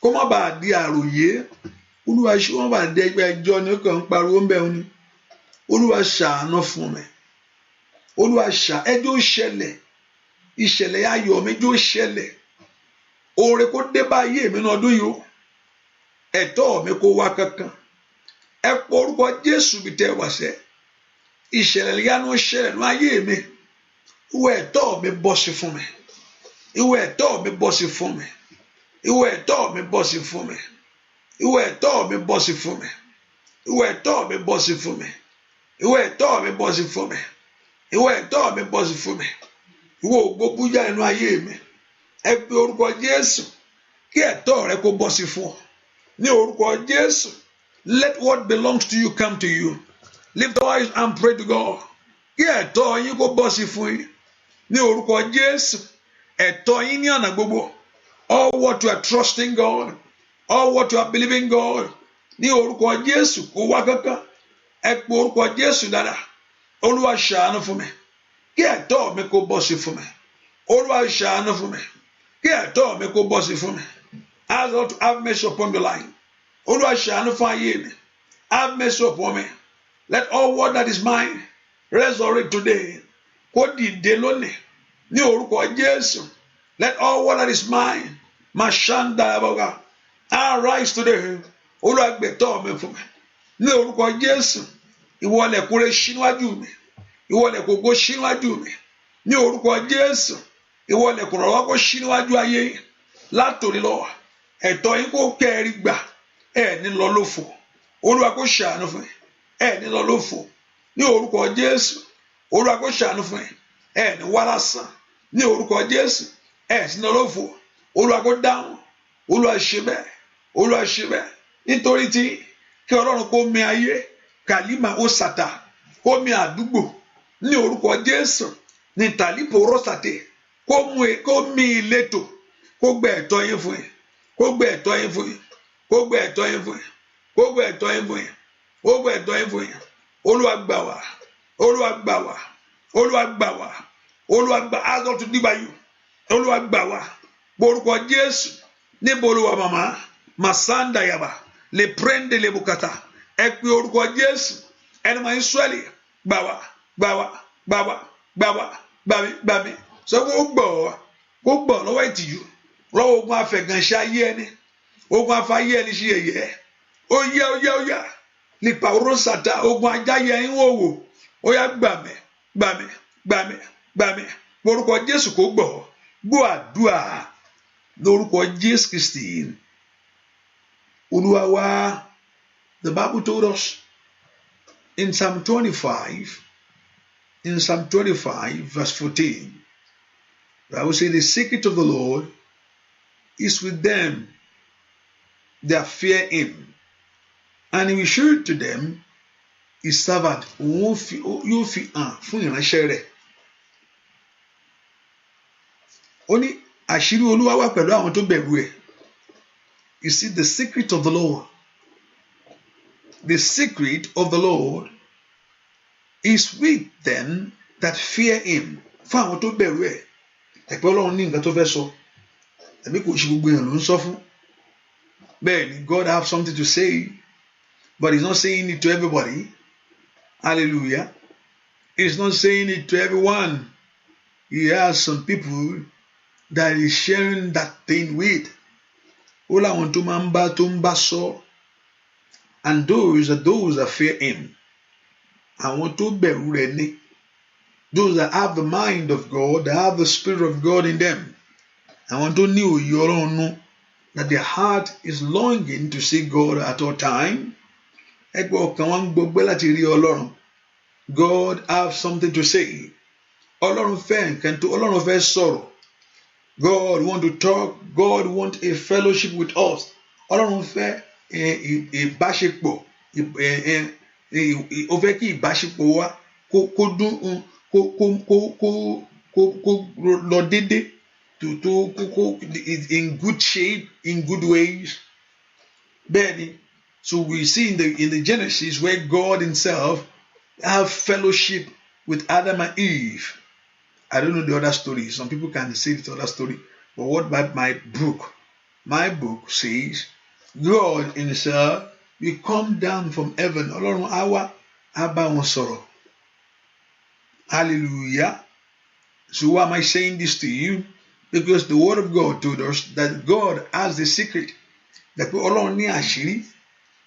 kó má bàa di àròyé Olúwa ṣe wọ́n bàa di ẹgbẹ́ ẹjọ́ ni ó kàn ń pariwo ń bẹ̀ wọn ni Olúwa ṣàánú fún mi Olúwa ẹjọ́ ṣẹlẹ̀ ìṣẹ̀lẹ̀ ayọ̀ mi jó ṣẹlẹ̀ oore kó dé bá ayé mi ní ọdún yìí o ẹ̀tọ́ mi kó wá kankan ẹ pọ orúkọ Jésù bí tẹ́ wá sẹ́ ìṣẹ̀lẹ̀ yánú ṣẹlẹ̀ ní ayé mi ìwọ ẹ̀tọ́ mi bọ́ sí fún mi ìwọ ẹ̀tọ́ mi bọ́ sí fún mi ìwọ ẹ̀tọ́ mi bọ́ sí fún mi ìwọ ẹ̀tọ́ mi bọ́ sí fún mi ìwọ ẹ̀tọ́ mi bọ́ sí fún mi ìwọ ẹ̀tọ́ mi bọ́ sí fún mi ìwọ ẹ̀tọ́ mi bọ́ sí fún mi ìwọ ògo bújá nínú ayé mi ẹ pe orúkọ Jésù kí ẹ̀tọ́ rẹ kó bọ́ sí fún ọ ní orúkọ Jésù. Let what belongs to you come to you. Lift your eyes and pray to God. Kí ẹ̀tọ́ yín kó bọ́ sí fún yín ní orúkọ Jésù. Ẹ̀tọ́ yín ní ọ̀nà gbogbo. All what you are trusting God, all what you are believing God, ní orúkọ Jésù kó wá kankan. Ẹ pe orúkọ Jésù dáadáa. Olúwa ṣàánú fún mi. Kí ẹ̀tọ́ mi kó bọ́ sí fún mi. Olúwa ṣàánú fún mi. Kí ẹ̀tọ́ mi kó bọ́ sí fún mi. Ask God to have mercy upon the line. Olúwa ṣàánú fún ayé mi. Have mercy upon me. Let all what that is mine resurrect today. Kó dìde lónìí ní orúkọ Jésù. Let all what that is mine mashanda aboga arise today. Olúwa gbẹ̀tọ́ mi fún mi ní orúkọ Jésù. Ìwọlẹ̀ kúrẹ́ síwájú mi. Ìwọlẹ̀ kòkó síwájú mi ní orúkọ Jésù. Ìwọlẹ̀ kò rọwọ́ kó síwájú ayé látòrí lọ. Ẹ̀tọ́ yín kó kẹ́rì gbà ẹ̀ ní lọ lófo Olúwa kó ṣàánú fún ẹ ní lọ lófo ní orúkọ Jésù. Olúwa kó ṣàánú fún ẹ ní wá lásán ní orúkọ Jésù. Ẹ sì ní lọ lófo. Olúwa kó dáhùn. Olúwa ṣe bẹ́ẹ̀. Olúwa ṣe bẹ́ẹ̀ nítorí tí kí Ọlọ́run kó mi ayé kàlímà ó sàtà kó mi àdúgbò ní orúkọ Jésù ní tàlípò rọ́sàtè kó mi ìletò kó gbẹ ẹ̀tọ́ yín fún yín kó gbẹ ẹ̀tọ́ yín fún yín kó gbẹ ẹ̀tọ́ yín fún yín kó gbẹ ẹ̀tọ́ yín fún yín kó gbẹ ẹ̀tọ́ yín fún yín. Olúwa gbà wá. Olúwa gbà wá. Olúwa gbà wá. Olúwa gbà ask God to deliver you. Olúwa gbà wá borúkọ Jésù. Níbo Olúwa màmá masanda yaba le prende le bukata ẹ pé orúkọ Jésù ẹni máa ń sọ́ọ̀lì gbà wá gbà wá gbà wá gbà wá gbà mí sọ pé ó gbọ́ lọ́wọ́ ìtìjú lọ́wọ́ ogun afẹ̀gànṣe ayé ẹni ogun afáyé ẹni ṣe yẹ̀yẹ́ ó yá nípa orosata ogun ajáyé ẹni wòwò ó yá gbà mí orúkọ Jésù kò gbọ́ àdúrà lórúkọ Jésù Kristi Olúwa wa. The Bible told us in Psalm 25 verse 14, the Bible says the secret of the Lord is with them that fear him, and he will show to them his servant. Yóò fi hàn fún ìránṣẹ́ rẹ̀. Ó ní àṣírí Olúwa wà pẹ̀lú àwọn tó bẹ̀rù ẹ̀. You see the secret of the Lord. The secret of the Lord is with them that fear him. Fún àwọn tó bẹ̀rù ẹ̀. Ẹ̀pẹ́ Ọlọ́run ní nǹkan tó fẹ́ sọ. Ẹ̀mí kò ṣe gbogbo èèyàn ló ń sọ fún. Bẹ́ẹ̀ni, God have something to say, but he's not saying it to everybody. Hallelujah. He's not saying it to everyone. He has some people that he's sharing that thing with. Ó láwọn tó máa ń bá sọ. And those that fear him. Àwọn tó bẹ̀rù rẹ̀ ni. Those that have the mind of God, that have the Spirit of God in them. Àwọn tó ní òye Ọlọ́run nú, that their heart is longing to see God at all time. Ẹgbẹ́ ọkàn wọn gbọgbẹ́ láti rí Ọlọ́run. God have something to say. Ọlọ́run fẹ́ nǹkan tó Ọlọ́run fẹ́ sọ̀rọ̀. God want to talk. God want a fellowship with us. Ọlọ́run fẹ́ ìbáṣepọ̀. Ó fẹ́ kí ìbáṣepọ̀ wa kó dún kó lọ dédé in good shape, in good ways. Bẹ́ẹ̀ni, so we see in the Genesis where God himself have fellowship with Adam and Eve. I don't know the other story. Some people can say the other story. But what my book says, God himself will come down from heaven. Ọlọ́run á wá á bá wọn sọ̀rọ̀. Hallelujah. So why am I saying this to you? Because the word of God told us that God has the secret. That Ọlọ́run ní àṣírí.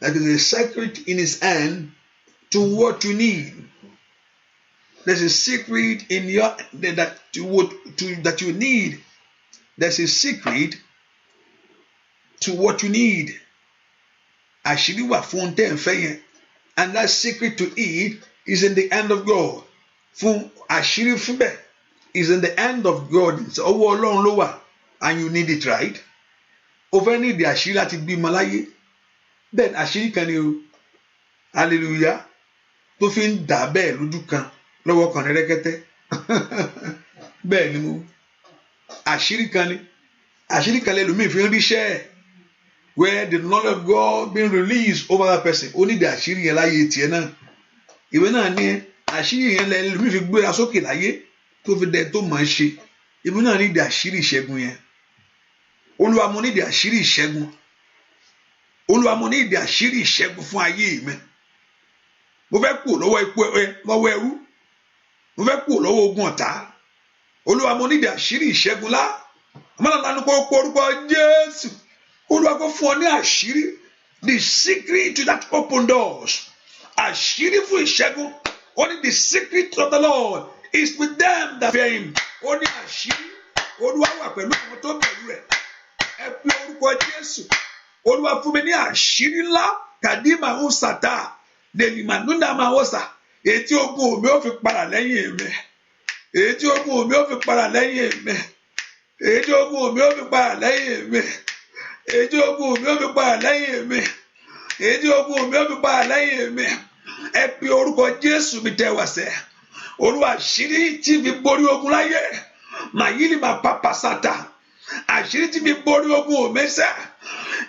That is a secret in his hand to what you need. There's a secret in your that you need. There's a secret to what you need. Àṣírí wà fún tẹ́ ń fẹ́ yẹn. And that secret to it is in the hand of God. Fún àṣírí fún bẹ́ẹ̀ is in the hand of God. Ọwọ́ Ọlọ́run ló wà, and you need it, right? O fẹ́ ní ìdí àṣírí láti bímọ láyé. Bẹ́ẹ̀ àṣírí kan ni o. Hallelujah. Tó fi ń dà bẹ́ẹ̀ lójú kan lọ́wọ́ kan rẹ́kẹ́tẹ́. Bẹ́ẹ̀ ni mo. Àṣírí kan ni. Àṣírí kan lẹ́lòmíì fi ń ríṣẹ́. Where the knowledge of God being released over that person. Ó ní ìdí àṣírí yẹn láyé tiẹ̀ náà. Ìwé náà ní àṣírí yẹn lẹ́lòmíì fi gbéra sókè láyé tó fi dẹ tó máa ń ṣe. Ìwé náà ní ìdí àṣírí ìṣẹ́gun yẹn. Olúwa mo ní ìdí àṣírí ìṣẹ́gun. Olúwa mo ní ìdí àṣírí ìṣẹ́gun fún ayé mi. Mo fẹ́ kúrò lọ́wọ́ ẹrú. Mo fẹ́ kúrò lọ́wọ́ ogun ọ̀tá. Olúwa mo ní ìdí àṣírí ìṣẹ́gun lá. Àmọ́nà lánàá kó orúkọ Jésù. Olúwa kó fún ọ ní àṣírí. The secret to that open doors. Àṣírí fún ìṣẹ́gun. Ó ní the secret of the Lord is with them that fear him. Ó ní àṣírí. Olúwa wà pẹ̀lú àwọn tó bẹ̀rù rẹ̀. Ẹ pe orúkọ Jésù. Olúwa fún mi ní àṣírí ńlá kàdímà ó sàtà dèlìmà núdà máa ó sà èyí tí ogun mi ó fi padà lẹ́yìn mi èyí tí ogun mi ó fi padà lẹ́yìn mi èyí tí ogun mi ó fi padà lẹ́yìn mi èyí tí ogun mi ó fi padà lẹ́yìn mi èyí tí ogun mi ó fi padà lẹ́yìn mi ẹ pe orúkọ Jésù mi tẹ́ wá sẹ́ Olúwa àṣírí tí fi borí ogun láyé màyílì mà pàpà sàtà àṣírí tí fi borí ogun òmẹsẹ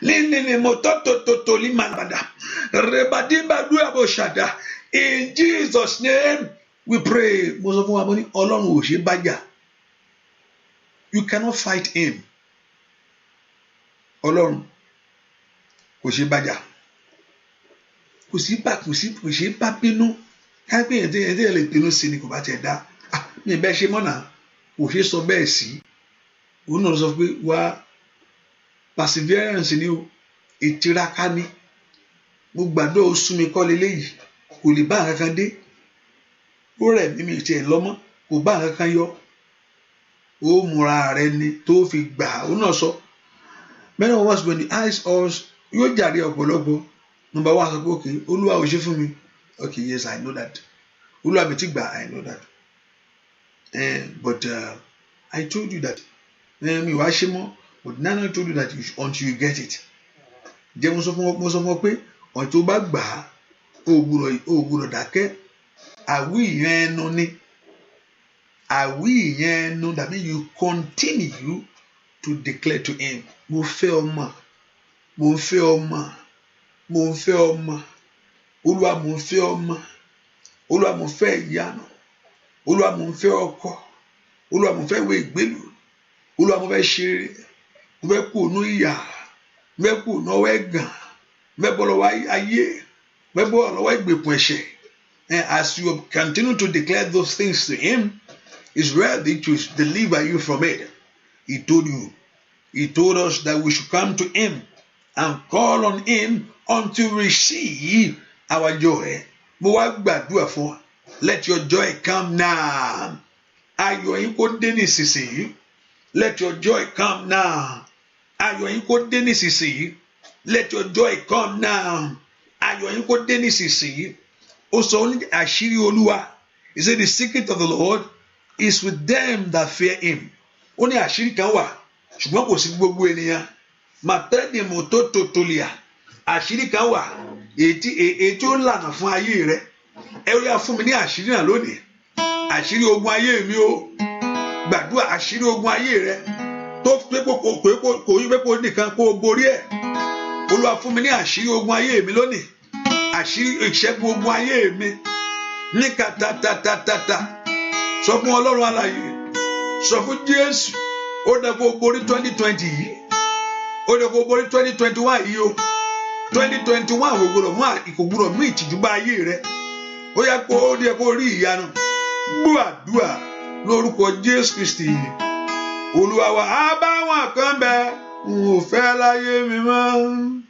lílìlì mọtọtọtọtọ límàlàbàdà rẹbàdìbàdúrà bò ṣàdá in Jesus name we pray. Mo sọ fún wa mo ní Ọlọ́run ò ṣe bájà. You cannot fight him. Ọlọ́run kò ṣe bájà. Kò ṣe bá bínú. Káyọ̀pé ẹ̀dẹ́ lè bínú sí ni kò bá tiẹ̀ dá. Mi bẹ́ẹ̀ ṣe mọ́nà kò ṣe sọ bẹ́ẹ̀ sí. Òun náà sọ pé wá perseverance ni o ìtiraka ni. Mo gbàdúrà ó sún mi kọ́ leléyìí kò lè bá nǹkan kan dé. Ó rẹ̀ mí mi tiẹ̀ lọ́mọ́ kò bá nǹkan kan yọ. Ó múra rẹ ni tó fi gbà. Òun náà sọ many of us when the eyes us yóò jàre ọ̀pọ̀lọpọ̀. Number one sọ pé okay Olúwa ò ṣe fún mi. Okay, yes, I know that. Olúwa mi ti gbà, I know that. But I told you that. Mi wá ṣe mọ́, but now I told you that until you get it. Jẹ́ mo sọ fún ọ pé ọ̀n tó bá gbà á, o gbúdọ̀ dákẹ́. Àwí ìyẹn ẹnu ni. Àwí ìyẹn ẹnu that means you continue to declare to him. Mo fẹ́ ọmọ. Mo fẹ́ ọmọ. Mo fẹ́ ọmọ. Olúwa mo fẹ́ ọmọ. Olúwa mo fẹ́ ìyanu. Olúwa mo fẹ́ ọkọ. Olúwa mo fẹ́ ìwé ìgbélú. Olúwa mo fẹ́ ṣe rere. Mo fẹ́ kú ònú ìyà. Mo fẹ́ kú ònú ọwọ́ ẹ̀gàn. Mo fẹ́ bọ́ lọ́wọ́ ayé. Mo fẹ́ bọ́ lọ́wọ́ ìgbèkùn ẹ̀ṣẹ̀. And as you continue to declare those things to him, he's ready to deliver you from it. He told us that we should come to him and call on him until we receive our joy. Mo wá gbàdúrà fún ọ. Let your joy come now. Ayọ̀ yín kó dé nísinsìnyí. Let your joy come now. Ayọ̀ yín kó dé nísinsìnyí. Let your joy come now. Ayọ̀ yín kó dé nísinsìnyí. Ó sọ ní àṣírí Olúwa. He said the secret of the Lord is with them that fear him. Ó ní àṣírí kan wà ṣùgbọ́n kò sí gbogbo ènìyàn. Màtẹ́ni mọ́tò tòtòlìà. Àṣírí kan wà èyí tí ó lànà fún ayé rẹ. Ẹ ó yá fún mi ní àṣírí náà lónìí. Àṣírí ogun ayé mi o. Gbàdúrà àṣírí ogun ayé rẹ. Tó pé kò yí pé kò nìkan kó o borí ẹ̀. Olúwa fún mi ní àṣírí ogun ayé mi lónìí. Àṣírí ìṣẹ́gun ogun ayé mi. Ní kàtàtàtàtà. Sọ fún Ọlọ́run alààyè. Sọ fún Jésù. Ó dẹ̀ kó borí 2020 yìí. Ó dẹ̀ kó borí 2021 yìí o. 2021 kò gbúdọ̀ mú ìtìjú bá ayé rẹ. Ó yá kó ó dẹ̀ kó rí ìyanu. Gbọ́ àdúrà lórúkọ Jésù Kristi. Olúwa wa á bá wọn kan bẹ n ò fẹ́ láyé mi mọ́.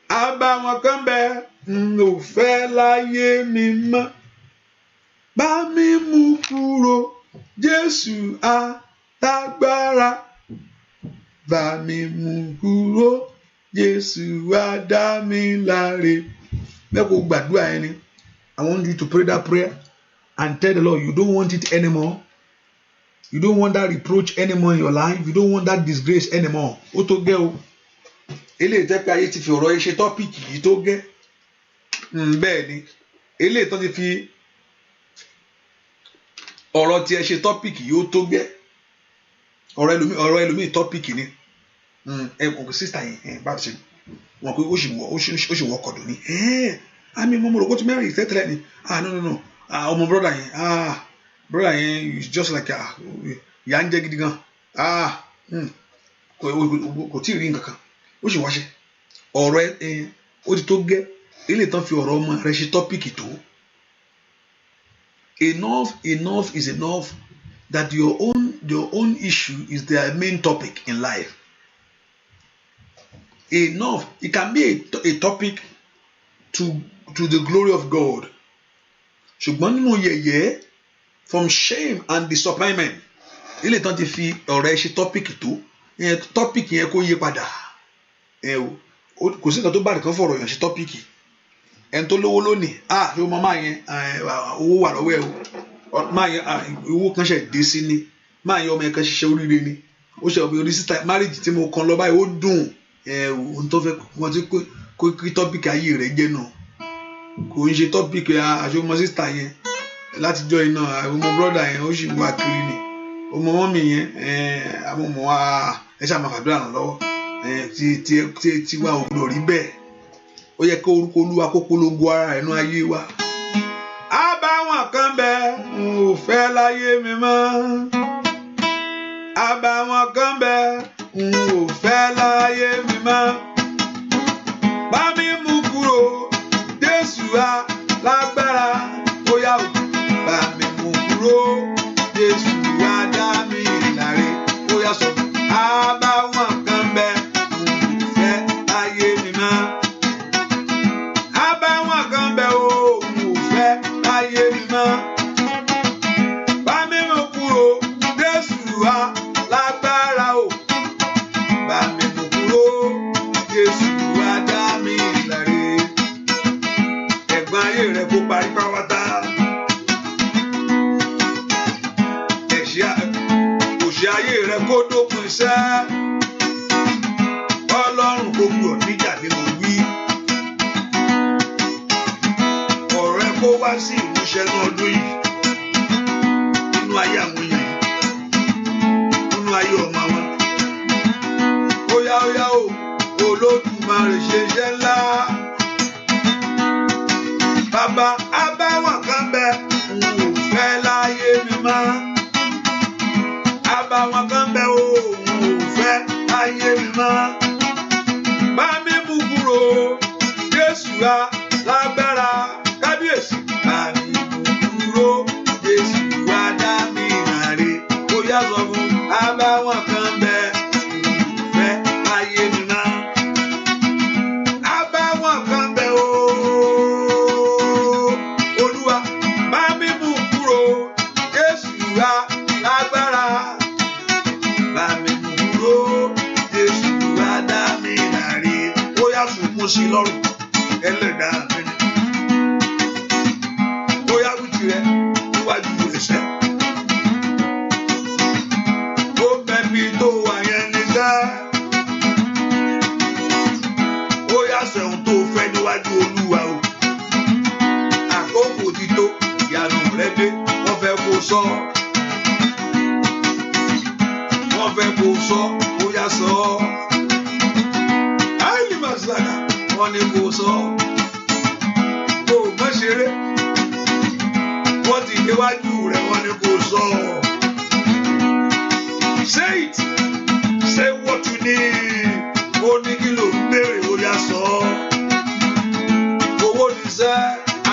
Á bá wọn kan bẹ n ò fẹ́ láyé mi mọ́. Bá mi mú kúrò Jésù alágbára. Bá mi mú kúrò Jésù á dá mi láre. Bẹ́ẹ̀ kò gbàdúrà ẹni. I want you to pray that prayer and tell the Lord you don't want it anymore. You don't want that reproach anymore in your life. You don't want that disgrace anymore. Ó tó gẹ́ o. Eléyìí tẹ́ pé ayé ti fi ọ̀rọ̀ yìí ṣe tọ́pìkì yìí tó gẹ́. Bẹ́ẹ̀ ni eléyìí tó ti fi ọ̀rọ̀ tiẹ̀ ṣe tọ́pìkì yìí ó tó gẹ́. Ọ̀rọ̀ ẹlòmíì tọ́pìkì ni. Ọkọ̀ sísá yẹn bá ṣe wọn pé ó sì wọ ọkọ̀ dùn ní. Àmì mo rò kó tún mẹ́rin ìtẹ́tẹ́lẹ̀ ni. No. Ọmọ brọ́dà yẹn. Brother yẹn is just like ìyá ń jẹ́ gidi gan. Kò tí ì rí nǹkan kan. Ó sì wáṣẹ. Ọ̀rọ̀ ẹ ó ti tó gẹ́. Ilé tán fi ọ̀rọ̀ ọmọ rẹ ṣe tọ́pìkì tó. Enough is enough that your own issue is their main topic in life. Enough. It can be a topic to the glory of God. Ṣùgbọ́n nínú yẹ̀yẹ́ from shame and disappointment ilé tán ti fi ọ̀rọ̀ ẹ ṣe tọ́pìkì tó. Tọ́pìkì yẹn kó yí padà. kò sí nǹkan tó bá nìkan fọ̀rọ̀ yàn sí tọ́pìkì ẹni tó lówó lónìí yóò mọ máa yẹn owó wà lọ́wọ́ ẹ̀ o máa yẹn owó kan ṣe dé sí ni máa yẹn ọmọ yẹn kan ṣiṣẹ́ oríire ni ó ṣe ọmọ oríṣìí marriage tí mo kan lọ báyìí ó dùn ohun tó fẹ́ wọ́n ti kó kí tọ́pìkì ayé rẹ̀ jẹ́ náà kò ń ṣe tọ́pìkì àṣọ ọmọ sísítà yẹn látijọ́ iná ọmọ brọ́dà yẹn ó sì wá kiri ni ọmọ mọ́mì yẹn àwọn ọmọ wa ẹ ṣáà máa fàdúrà ràn lọ́wọ́ tí wà ò lórí bẹ́ẹ̀ ó yẹ kí orúkọ Olúwa kó polongo ara rẹ̀ nú ayé wa. Àbáwọn kan bẹ n ò fẹ́ láyé mi mọ́ àbáwọn kan bẹ n ò fẹ́ láyé mi mọ́ bá mi mú kúrò Jésù alágbára ó yá o bá mi mú kúrò Jésù dá mi láre ó yá sọ àbáwọn kan bẹ n ò fẹ́ láyé mi mọ́ àbáwọn kan bẹ o n ò fẹ́ láyé mi mọ́ bá mi mú kúrò Jésù alágbára o bá mi mú kúrò Jésù dá mi láre ẹ̀gbọ́n ayé rẹ kó parí pátá. Òṣì ayé rẹ kó dópin iṣẹ́ Ọlọ́run kò gbọ́ níjà ni mo wí ọ̀rọ̀ ẹ kó wá sí ìmúṣẹ ní ọdún yìí nínú ayé àwọn èèyàn yìí nínú ayé ọmọ wọn ó yá o Olódùmarè ṣe iṣẹ́ ńlá bàbá àbáwọn kan bẹ n ò fẹ́ láyé mi mọ́ àbáwọn kan bẹ o n ò fẹ́ láyé mi mọ́ bá mi mú kúrò Jésù alágbára kábíyèsí bá mi mú kúrò Jésù dá mi láre ó yá sọ fún àbáwọn kan bẹ n ò fẹ́ láyé mi mọ́ àbáwọn kan bẹ o Olúwa bá mi mú kúrò Jésù alágbára bá mi mú kúrò Jésù dá mi láre ó yá sunkún sí lọ́rùn ẹlẹ́dàá mi ni ó yá wí tirẹ̀ níwájú ẹsẹ̀ ó bẹ̀bí tó wà yẹn ní sẹ́ ó yá sẹ̀hún tó fẹ́ níwájú Olúwa o àkókò ti tó ìyanu rẹ dé wọ́n fẹ́ kó sọ wọ́n fẹ́ kó sọ ó yá sọ áìlì màsàdà wọ́n ní kó sọ kó má ṣeré wọ́n ti déwájú rẹ̀ wọ́n ní kó sọ say it say what you need ó ní kí ló ń béèrè ó yá sọ owó ní sẹ́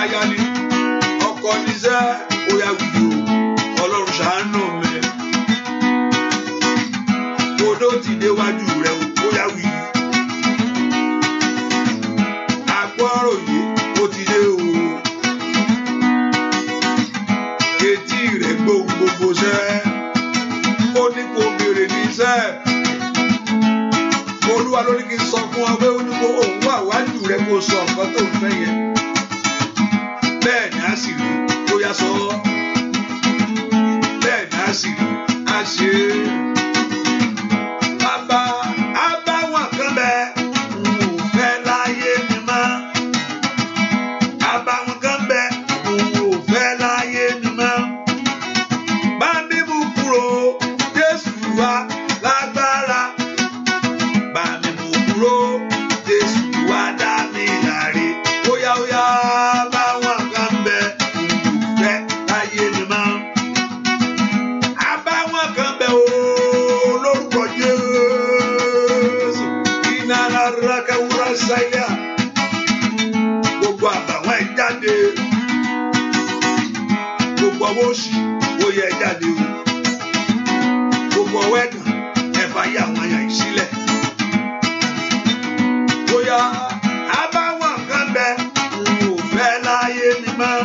aya ni ọkọ ní sẹ́ ó yá wíwò Ọlọ́run ṣàánú mi odò ti déwájú rẹ̀ ó yá wí agbọ́rò yìí ó ti dé o etí rẹ̀ gbóhùn gbogbo sẹ́ ó ní kó béèrè ní sẹ́ Olúwa ló ní kí n sọ fún ọ pé ó ní kó òun wà wájú rẹ̀ kó sọ nǹkan tó ń fẹ́ yẹn bẹ́ẹ̀ ni a sì rí ó yá sọ bẹ́ẹ̀ ni a sì rí a ṣe bàbá àbáwọn kan bẹ n ò fẹ́ láyé mi mọ́ àbáwọn kan bẹ n ò fẹ́ láyé mi mọ́ bá mi mú kúrò Jésù alágbára bá mi mú kúrò Jésù dá mi láre ó yá àbáwọn kan bẹ n ò fẹ́ láyé mi mọ́ àbáwọn kan bẹ o lórúkọ Jésù iná lára kẹwúrà sáyà gbogbo àbàwọn ẹ jáde gbogbo ọwọ́ òsì ó yẹ jáde o gbogbo ọwọ́ ẹ̀gàn ẹ fàyè àwọn àyàn ìsílẹ̀ ó yá àbáwọn kan bẹ n ò fẹ́ láyé mi mọ́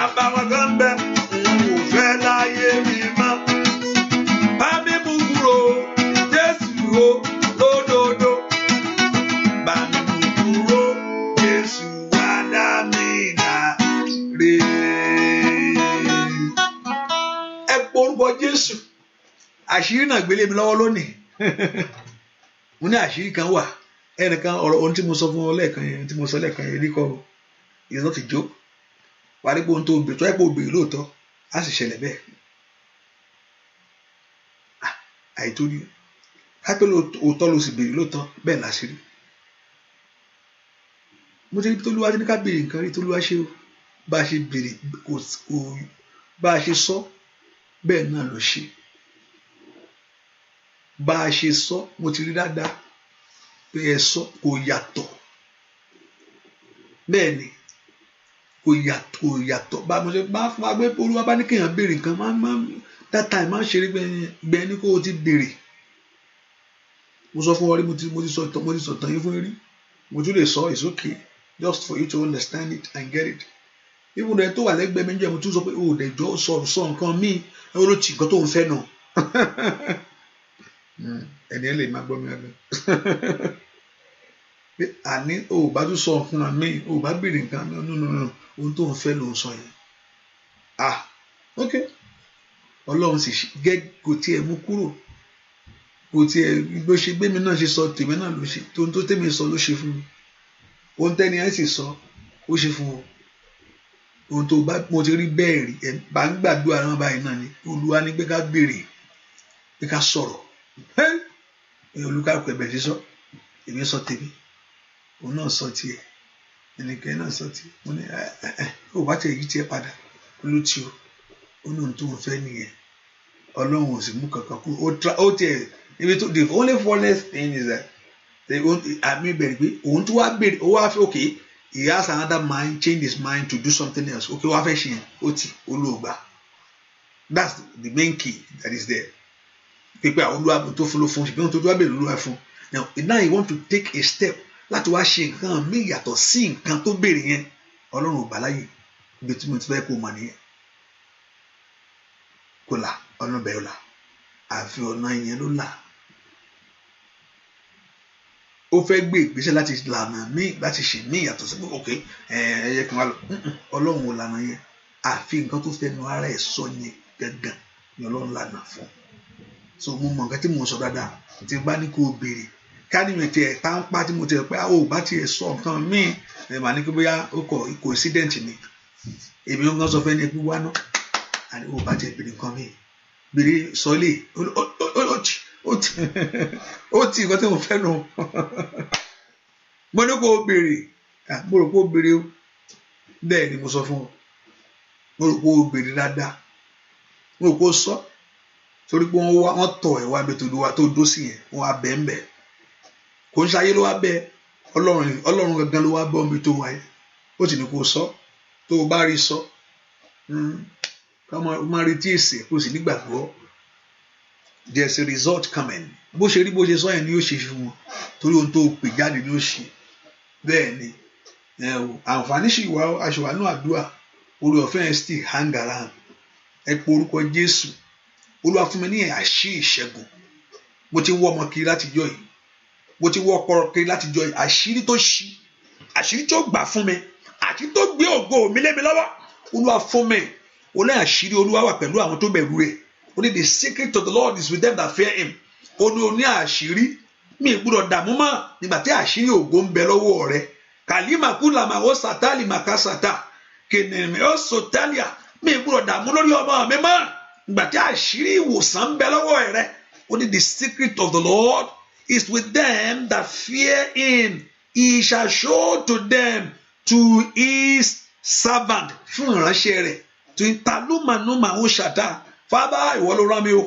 àbáwọn kan bẹ n ò fẹ́ láyé mi mọ́ bá mi mú kúrò Jésù o lódodo àṣírí náà gbélé mi lọ́wọ́ lónìí mo ní àṣírí kan wà ẹnìkan ọ̀rọ̀ ohun tí mo sọ fún ọ lẹ́ẹ̀kan yẹn tí mo sọ lẹ́ẹ̀kan yẹn rí kọ́ is not a joke wà á rí pé ohun tó bèrè tó yẹ kó bèrè lóòótọ́ á sì ṣẹlẹ̀ bẹ́ẹ̀ àìtórí kápẹ́ òótọ́ ló sì bèrè lóòótọ́ bẹ́ẹ̀ láṣírí mo ti rí tólúwa ní ká bèrè nǹkan rí tólúwa ṣe o bá a ṣe bèrè kò bá a ṣe sọ bẹ́ẹ̀ náà ló ṣe bá a ṣe sọ mo ti rí dáadáa pé ẹ sọ kò yàtọ̀ bẹ́ẹ̀ ni kò yàtọ̀ bá a mo ṣe bá fún wa pé olúwa bá ní kéèyàn béèrè nǹkan máa that time máa ń ṣeré gbẹ ní kó o ti béèrè mo sọ fún ọ rí mo ti sọ tán yín fún rí mo tún lè sọ it's okay just for you to understand it and get it even though ẹ tó wà lẹ́gbẹ̀ẹ́ mi ń jẹ́ mo tún sọ pé o dẹ̀jọ́ sọ nǹkan míì ẹ wọ́n ló ti nǹkan tó ń fẹ́ náà ẹni ẹ lè máa gbọ́ mi àgbẹ̀ pé àní o bá tún sọ nǹkan míì o bá béèrè nǹkan míì no ohun tó ń fẹ́ ló ń sọ yẹn ok ọlọ́run sì kò tiẹ̀ mú kúrò kò tiẹ̀ bó ṣe gbé mi náà ṣe sọ tèmi náà ló ṣe tó tèmi sọ ló ṣe fún mi ohun tẹ́ni ẹ sì sọ ó ṣe fún ọ ohun tó bá mo ti rí bẹ́ẹ̀ rí ẹ bá ń gbàdúrà náà báyìí náà ni olúwa ní pé ká béèrè pé ká sọ̀rọ̀ olùkàkọ ẹ̀bẹ̀ sísọ èmi sọ tèmi òun náà sọ tiẹ̀ ẹnìkan náà sọ tiẹ̀ mo ní ó bá tẹ̀ yí tiẹ̀ padà olùtí o ó ní ohun tó ń fẹ́ nìyẹn ọlọ́run ò sì mú kankan kú ó tiẹ̀ ibi tó the only funniest thing is that àmì bẹ̀rẹ̀ pé òun tó wá béèrè ó wá fẹ́ okay he has another mind change his mind to do something else okay wá fẹ́ ṣe yẹn ó ti olóògbà that's the main key that is there pípẹ́ àwọn olúwa tó fún ló fún ṣùgbọ́n tó wá béèrè olúwa fún now you want to take a step láti wá ṣe nǹkan míì yàtọ̀ sí nǹkan tó béèrè yẹn ọlọ́run ò bá láyè ibi tí mo ti fẹ́ kó mọ̀ nìyẹn kó là ọ̀nà bẹ̀rẹ̀ là àfi ọ̀nà yẹn ló là ó fẹ́ gbé ìgbésẹ̀ láti lànà míì láti ṣe míì yàtọ̀ sí pé ok ẹ̀yẹ kan wá lọ ọlọ́run ò lànà yẹn àfi nǹkan tó fẹ́ nu ara ẹ̀ sọ yẹn gangan ni ọlọ́run lànà fún so mo mọ nǹkan tí mo sọ dáadáa tí bá ní kó o béèrè káàdì mi tiẹ̀ pàǹpá tí mo tiẹ̀ pé ó bá tiẹ̀ sọ nǹkan míì ẹ̀ mà ní kí bóyá ó kọ coincident ni èmi ń sọ fẹ́ ní ẹbí wá náà àní ó bá tiẹ̀ béèrè nǹkan míì béèrè sọlé ó ti nǹkan tí mo fẹ́ nù mo ní kó o béèrè mo rò pé o béèrè o bẹ́ẹ̀ ni mo sọ fún ọ mo rò pé o béèrè dáadáa mo rò pé o sọ torí pé wọ́n tọ̀ ẹ̀ wá bí tó dó sí yẹn wọ́n á bẹ́ẹ̀ mbẹ́ kò ń ṣayé ló wá bẹ́ẹ̀ ọlọ́run gangan ló wá bẹ́ omi tó wáyé ó sì ní kó o sọ tó o bá rí sọ ká máa retí èsì kó o sì nígbàgbọ́ there's a result coming bó ṣe rí bó ṣe sọ yẹn ni yóò ṣe fún wọn torí ohun tó pè jáde ni ó ṣe bẹ́ẹ̀ ni àǹfààní sì wá aṣèwánú àdúrà orí ọ̀fẹ́ yẹn still hang around ẹ pé orúkọ Jésù Olúwa fún mi ní àṣírí ìṣẹ́gun mo ti wọ́ ọmọ kiri látijọ́ yìí mo ti wọ́ ọpọlọ kiri látijọ́ yìí àṣírí tó ṣí àṣírí tó gbà fún mi àṣírí tó gbé ògo mi lé mi lọ́wọ́ Olúwa fún mi ó ní àṣírí Olúwa wà pẹ̀lú àwọn tó bẹ̀rù rẹ̀ ó ní the secret of the Lord is with them that fear him ó ní àṣírí mi gbọ́dọ̀ dààmú mọ́ nígbà tí àṣírí ògo ń bẹ lọ́wọ́ rẹ̀ kàlímà kúlàmà ó sàtálì màkàsàtà kìnìún ó sòtálìà mi gbọ́dọ̀ dààmú lórí ọmọ mi mọ́ nígbà tí àṣírí ìwòsàn ń bẹ lọ́wọ́ rẹ̀ ó ní the secret of the Lord is with them that fear him he shall show to them to his servant fún ìránṣẹ́ rẹ̀ tó ń talúmànúmà ó ṣàtà Father ìwọ ló rán mi o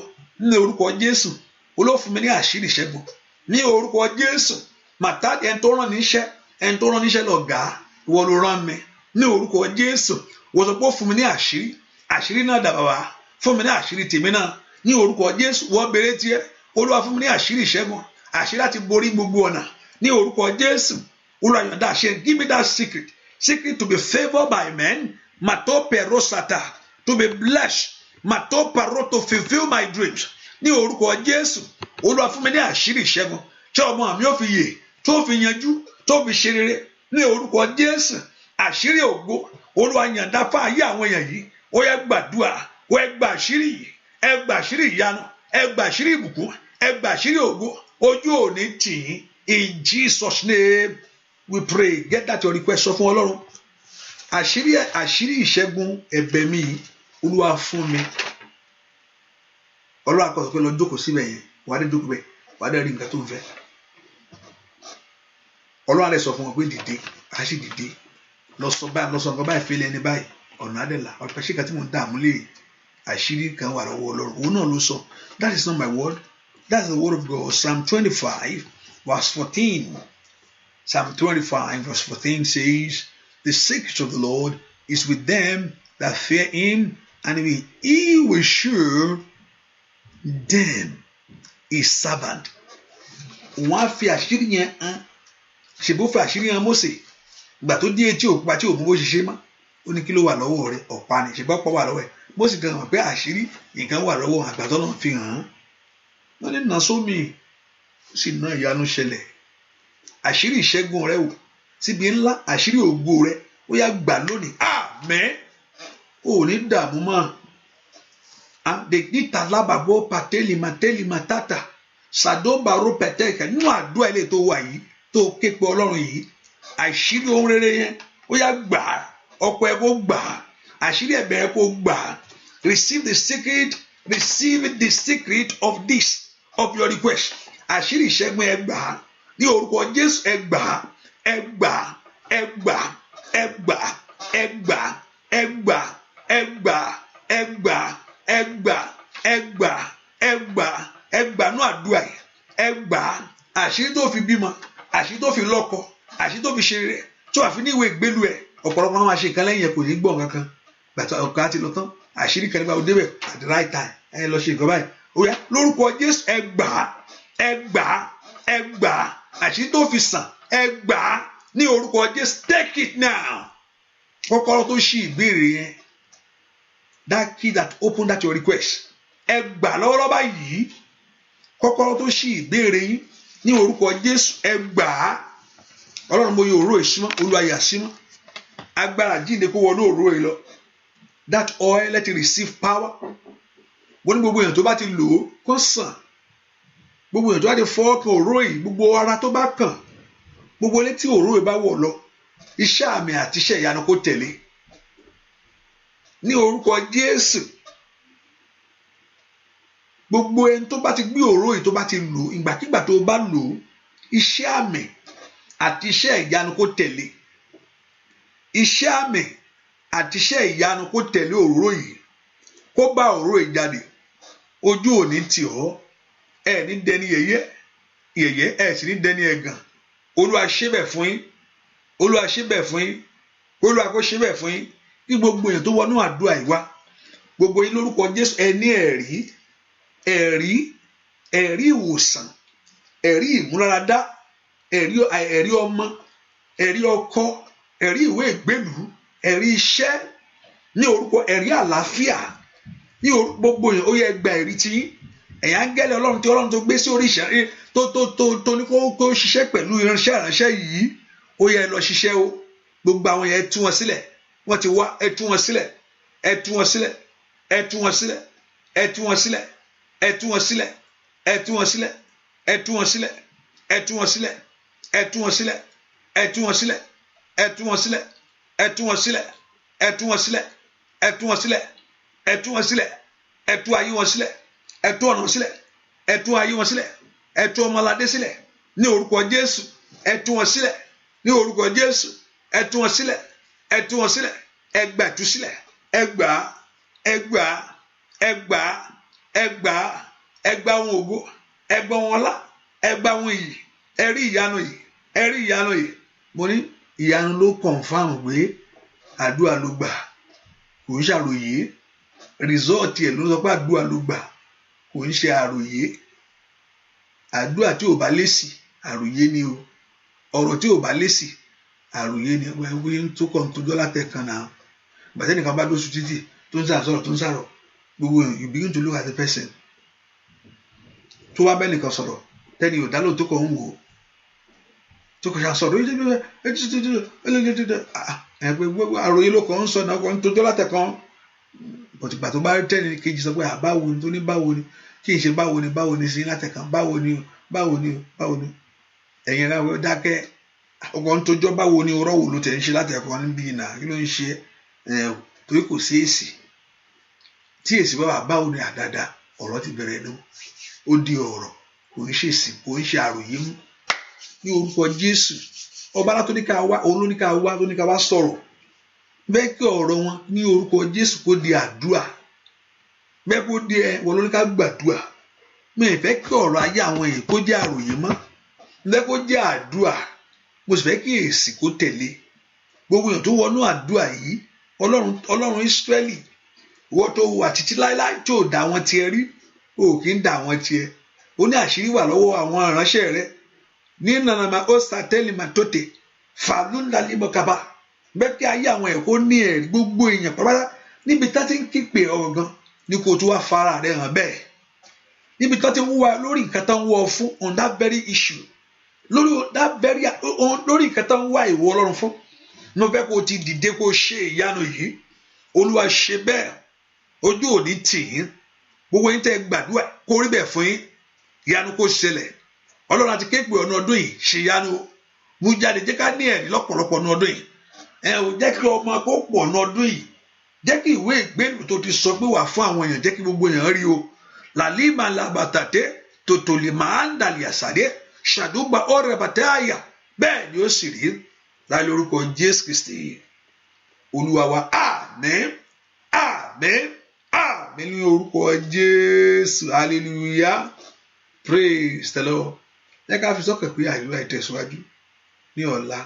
ní orúkọ Jésù olófin mi ní àṣírí ìṣẹ́gun ní orúkọ Jésù màtá ẹni tó rán níṣẹ́ lọ̀gá ìwọ ló rán mi ní orúkọ Jésù wọ́n sọ pé ó fún mi ní àṣírí náà dà bàbá fún mi ní àṣírí tèmi náà ní orúkọ Jésù wọ́n béèrè tiẹ̀ Olúwa fún mi ní àṣírí ìṣẹ́gun àṣírí láti borí gbogbo ọ̀nà ní orúkọ Jésù Olúwa yọ̀ǹda àṣẹ give me that secret to be favoured by men mato perosata to be blessed mato paro to fulfil my dreams ní orúkọ Jésù Olúwa fún mi ní àṣírí ìṣẹ́gun tí ọmọ mi ò fi yè tó fi yanjú tó fi ṣe rere ní orúkọ Jésù àṣírí ògo Olúwa yọ̀ǹda fún ayé àwọn èèyàn yìí ó yẹ gbàdúrà ó yẹ gbà àṣírí yìí ẹ gbà àṣírí ìyanu ẹ gbà àṣírí ìbùkún, ẹ gbà àṣírí ògo, ojú ò ní tì yín. In Jesus' name we pray. Get that your request sọ fún Ọlọ́run. Àṣírí ìṣẹ́gun ẹ̀bẹ̀ mi yìí Olúwa fún mi. Ọlọ́run àkọsọ pé lọ jókòó síbẹ̀ yẹn, wàá dé jókòó bẹ́ẹ̀, wàá dé rí nǹkan tó ń fẹ́. Ọlọ́run àlẹ́ sọ fún wọn pé dìde, a sì dìde. Lọ sọ nǹkan báyìí fẹ́lẹ́ ẹni báyìí, ọ̀nà àdẹ̀là, ọ̀pẹ ṣé kan tí mò ń dààmú lé àṣírí kan wà lọ́wọ́ Ọlọ́run. Òun náà ló sọ. That is not my word. That's the word of God. Psalm 25 verse 14. Psalm 25 verse 14 says, the secret of the Lord is with them that fear him, and he will show them his servant. Wọ́n á fi àṣírí yẹn hàn. Ṣèbó fi àṣírí hàn Mósè. Ìgbà tó dé etí òkú tí òkú bó ṣe ṣe mọ́. Ó ní kí ló wà lọ́wọ́ rẹ̀? Ọ̀pá ni. Ṣèbó ọ̀pá wà lọ́wọ́ ẹ̀. Mósè gan mọ̀ pé àṣírí nǹkan wà lọ́wọ́ àgbàdo náà fi hàn án. Wọ́n ní nà sómi. Ó sì ná ìyanu ṣẹlẹ̀. Àṣírí ìṣẹ́gun rẹ wò. Síbi ńlá àṣírí ògo rẹ. Ó yá gbà lónìí. Àmín. Ó ní dààmú mọ́. Àdèkítà lábàbọ̀ pàtẹ́lì màtátà. Sàdóbàrò pẹ̀tẹ́kẹ̀ nínú àdúrà ilé tó wà yìí tó ké pe Ọlọ́run yìí. Àṣírí ohun rere yẹn ó yá gbà á. Ọkọ ẹ kó gbà á. Àṣírí ẹ̀bẹ̀ ẹ kó gbà á. Receive the secret of this, of your request. Àṣírí ìṣẹ́gun ẹ gbà á. Ní orúkọ Jésù ẹ gbà á. Ẹ gbà á. Ẹ gbà á. Ẹ gbà á. Ẹ gbà á. Ẹ gbà á. Ẹ gbà á. Ẹ gbà á. Ẹ gbà á. Ẹ gbà á. Ẹ gbà á. Ẹ gbà nú àdúrà yìí. Ẹ gbà á. Àṣírí tó fi bímọ, àṣírí tó fi lọ́kọ, àṣírí tó fi ṣe rẹ̀, tó àfi ní ìwé ìgbélú ẹ̀. Ọ̀pọ̀lọpọ̀ wọn máa ṣe nǹkan lẹ́yìn ẹ̀ kò ní gbọ́ kankan. Gbàtà ọkọ̀ àti lọ tán. Àṣírí kan nígbà ó débẹ̀ at the right time. Ẹ lọ ṣe nǹkan báyìí. Ó yá lórúkọ Jésù ẹ gbà á. Ẹ gbà á. Ẹ gbà á. Àṣírí tó fi sàn. Ẹ gbà á. Ní orúkọ Jésù, take it now. Kọ́kọ́rọ́ tó ṣí ìbéèrè yẹn. That key that open that your request. Ẹ gbà lọ́wọ́lọ́wọ́ báyìí. Kọ́kọ́rọ́ tó ṣí ìbéèrè yín. Ní orúkọ Jésù ẹ gbà á. Ọlọ́run mo yọ òró ìsímọ́, Olúwa yà símọ́. Agbára jíǹde kó wọnú òró yìí lọ. That oil let it receive power. Wọ́n ní gbogbo èèyàn tó bá ti lò ó kó sàn. Gbogbo èèyàn tó bá ti fọwọ́ kan òró yìí, gbogbo ara tó bá kàn. Gbogbo ilé tí òró yìí bá wọ̀ lọ. Iṣẹ́ àmì àti iṣẹ́ ìyanu kó tẹ̀lé. Ní orúkọ Jésù. Gbogbo ẹni tó bá ti gbé òró yìí tó bá ti lò, ìgbàkígbà tó bá lò ó, iṣẹ́ àmì àti iṣẹ́ ìyanu kó tẹ̀lé. Iṣẹ́ àmì àti iṣẹ́ ìyanu kó tẹ̀lé òróró yìí. Kó bá òróró yìí jáde. Ojú ò ní tì ọ́. Ẹ ní dẹni yẹ̀yẹ́, ẹ sì ní dẹni ẹ̀gàn. Olúwa ṣe bẹ́ẹ̀ fún yín. Olúwa ṣe bẹ́ẹ̀ fún yín. Olúwa kó ṣe bẹ́ẹ̀ fún yín. Kí gbogbo èèyàn tó wọnú àdúrà yìí wá. Gbogbo yín lórúkọ Jésù ẹ ní ẹ̀rí ìwòsàn, ẹ̀rí ìmúláradá, ẹ̀rí ọmọ, ẹ̀rí ọkọ, ẹ̀rí ìwé ìgbélú, ẹ̀rí iṣẹ́, ní orúkọ ẹ̀rí àlàáfíà, ní orúkọ gbogbo yẹn ó yẹ gba ẹ̀rí tí ẹ̀yà ń gẹ́lẹ́ Ọlọ́run tí Ọlọ́run tó gbé sí orí ìṣẹ́ tó ní kó ṣiṣẹ́ pẹ̀lú ìránṣẹ́ yìí ó yẹ lọ ṣiṣẹ́ o. Gbogbo àwọn yẹn tú wọn sílẹ̀, wọ́n ti wá ẹ tú wọn sílẹ̀, ẹ tú wọn sílẹ̀, ẹ tú wọn sílẹ̀, ẹ tú wọn sílẹ̀, ẹ tú wọn sílẹ̀, ẹ tú wọn sílẹ̀, ẹ tú wọn sílẹ̀, ẹ tú wọn sílẹ̀, ẹ tú wọn sílẹ̀, ẹ tú wọn sílẹ̀, ẹ tú wọn sílẹ̀, ẹ tú wọn sílẹ̀, ẹ tú wọn sílẹ̀, ẹ tú wọn sílẹ̀, ẹ tú wọn sílẹ̀, ẹ tú ayé wọn sílẹ̀, ẹ tú ọ̀nà sílẹ̀, ẹ tú ayé wọn sílẹ̀, ẹ tú ọmọládé sílẹ̀ ní orúkọ Jésù, ẹ tú wọn sílẹ̀ ní orúkọ Jésù, ẹ tú wọn sílẹ̀, ẹ tú wọn sílẹ̀, ẹ gbà tú sílẹ̀, ẹ gbà, ẹ gbà, ẹ gbà, ẹ gbà, ẹ gbà wọn ògo, ẹ gbà wọn ọlá, ẹ gbà wọn iyì, ẹ rí ìyanu yìí, ẹ rí ìyanu yìí. Mo ní ìyanu ló kọ̀nfàmù pé àdúrà ló gbà, kò ń ṣàròyé. Rìsọ́ọ̀tì ẹ̀ ló sọ pé àdúrà ló gbà, kò ń ṣe àròyé. Àdúrà tí ò bá lésì àròyé ni o. Ọ̀rọ̀ tí ò bá lésì àròyé ni. Wọ́n tó kọ́ ń tójọ́ látẹ̀kan náà. Bàtẹ́ nìkan bá lóṣù títì tó ń sàrọ̀ tó ń sàrọ̀, gbogbo you begin to look at the person. Tó wá bẹ́ẹ̀ nìkan sọ̀rọ̀ tẹ́ni ò dá lóò tó kọ̀ ń wò ó. Tó kọ̀ ṣàṣọ̀rọ̀ àròyé ló kàn ń sọ náà kàn ń tójọ́ látẹ̀kan. Bọ̀tìgbà tó bá tẹ́ni kejì sọ pé àbáwo ni tó ní báwo ni kí n ṣe báwo ni sí látẹ̀kan báwo ni ẹ̀yin ara wọ́n dákẹ́ ọkọ̀ ń tójọ́ báwo ni ọ̀rọ̀ wò ló tẹ̀ ń ṣe látẹ̀kan níbí ìnà kí ló ń ṣe torí kò sí èsì tí èsì bá wà báwo ni àdáadáa ọ̀rọ̀ ti bẹ̀rẹ̀ nù ó di ọ̀rọ̀ kò ń ṣe èsì kò ń ṣe àròyé mú ní orúkọ Jésù ọba alá tó ní ká wá òun ló ní ká wá tó ní ká wá sọ̀rọ̀ bẹ́ẹ̀ kí ọ̀rọ̀ wọn ní orúkọ Jésù kó di àdúrà bẹ́ẹ̀ kó di wọn ló ní ká gbàdúrà mi ì fẹ́ kí ọ̀rọ̀ ayé àwọn èèyàn kó jẹ́ àròyé mọ́ bẹ́ẹ̀ kó jẹ́ àdúrà mo sì fẹ́ kí èsì kó tẹ̀lé gbogbo èèyàn tó wọnú àdúrà yìí Ọlọ́run Ísírẹ́lì wọ́n tó wà títí láéláé tó dá wọn tiẹ̀ rí o kì í dá wọn tiẹ̀ ó ní àṣírí wà lọ́wọ́ àwọn ìránṣẹ́ rẹ̀ ní nànàmà ó sàtẹ́lì màtótè fàlúndàlímọ̀kábà bẹ́ẹ̀ kí ayé àwọn ẹ̀kọ́ ní ẹ̀rí gbogbo èèyàn pàápàá níbi tá ti ń kípe ọ̀gán ní kò tó wá fara rẹ̀ hàn bẹ́ẹ̀ níbi tá ti ń wá lórí nǹkan tó ń wọ́ fún on that very issue lórí nǹkan tó ń wá ìwọ Ọlọ́run fún ní o fẹ́ kó o ti dìde kó o ṣe ìyanu yìí Olúwa ṣe bẹ́ẹ̀ ojú òní tì yín gbogbo yín tẹ́ gbàdúrà kó rí bẹ́ẹ̀ fún yín ìyanu kó ṣẹlẹ̀ Ọlọ́run àti kéèpé ọ̀nà ọdún yìí ṣe ìyanu mú jáde jẹ́ ká ní ẹ̀rí lọ́pọ̀lọpọ̀ ọ̀nà ọdún yìí jẹ́ kí ọmọ kó pọ̀ ọ̀nà ọdún yìí jẹ́ kí ìwé ìgbélú tó ti sọ pé wà fún àwọn èèyàn jẹ́ kí gbogbo èèyàn rí o làlímà làbàtàdé tòtòlì máa ń dàlì àṣàdé ṣàdúgba ọ̀rẹ́ bàtẹ́ àyà bẹ́ẹ̀ ni ó sì rí láì lórúkọ Jésù Kristi Olúwa wa àmín àmín àmín ní orúkọ Jésù hallelujah praise the Lord ẹ ká fi sọ́kàn pé àìlúwà ìtẹ̀síwájú ní ọ̀la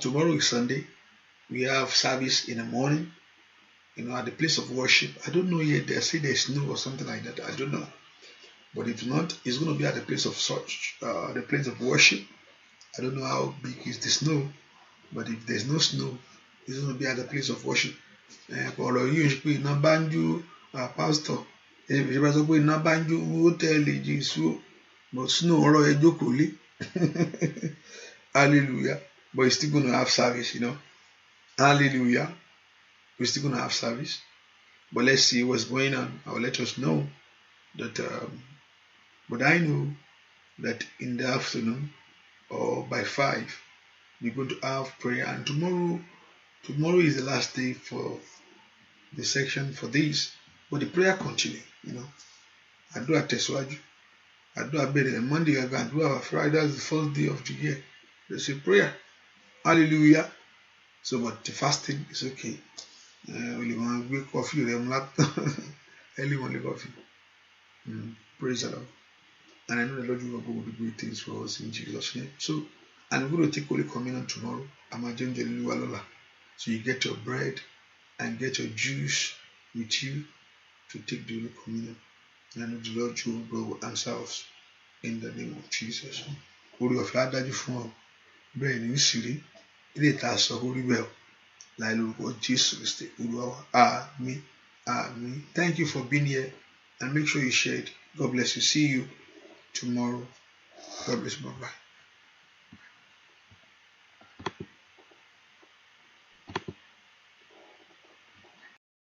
tomorrow is Sunday we have service in the morning at the place of worship. I don't know yet, they say there's snow or something like that, I don't know, but if not, it's going to be at the place of the place of worship. I don't know how big is the snow, but if there's no snow, it's going to be at the place of worship. Ọ̀rọ̀ yìí ń pè iná banjú pastor ìjọba sọ pé iná banjú hòtẹ́ẹ̀lì Jésù but snow ọ̀rọ̀ ẹ jókòó lé hallelujah, but it's still going to have service, hallelujah, we're still going to have service, but let's see what's going on. I'll let us know that but I know that in the afternoon or by 5 we're going to have prayer, and tomorrow is the last day for the section for this, but the prayer continue. Àdúrà tẹ̀síwájú, àdúrà bẹ̀rẹ̀ Monday àgbà àdúrà Friday, that's the first day of the year. There's a prayer, hallelujah. So but the fasting is okay. Only one gbé coffee rẹ̀ mú early morning coffee. Praise the Lord. And I know the Lord will do great things for us in Jesus' name. So, and we're going to take Holy Communion tomorrow. So you get your bread and get your juice with you to take the Holy Communion. And I know the Lord will answer us in the name of Jesus. Orí ọ̀fẹ́ adájú fún ọ bẹ́ẹ̀ ni ìṣírí ilé ìta sọ orí bẹ́ẹ̀ láì lórúkọ Jésù Kristi Olúwa wa àmín àmín. Thank you for being here and make sure you share it. God bless you. See you tomorrow. God bless you. Bye.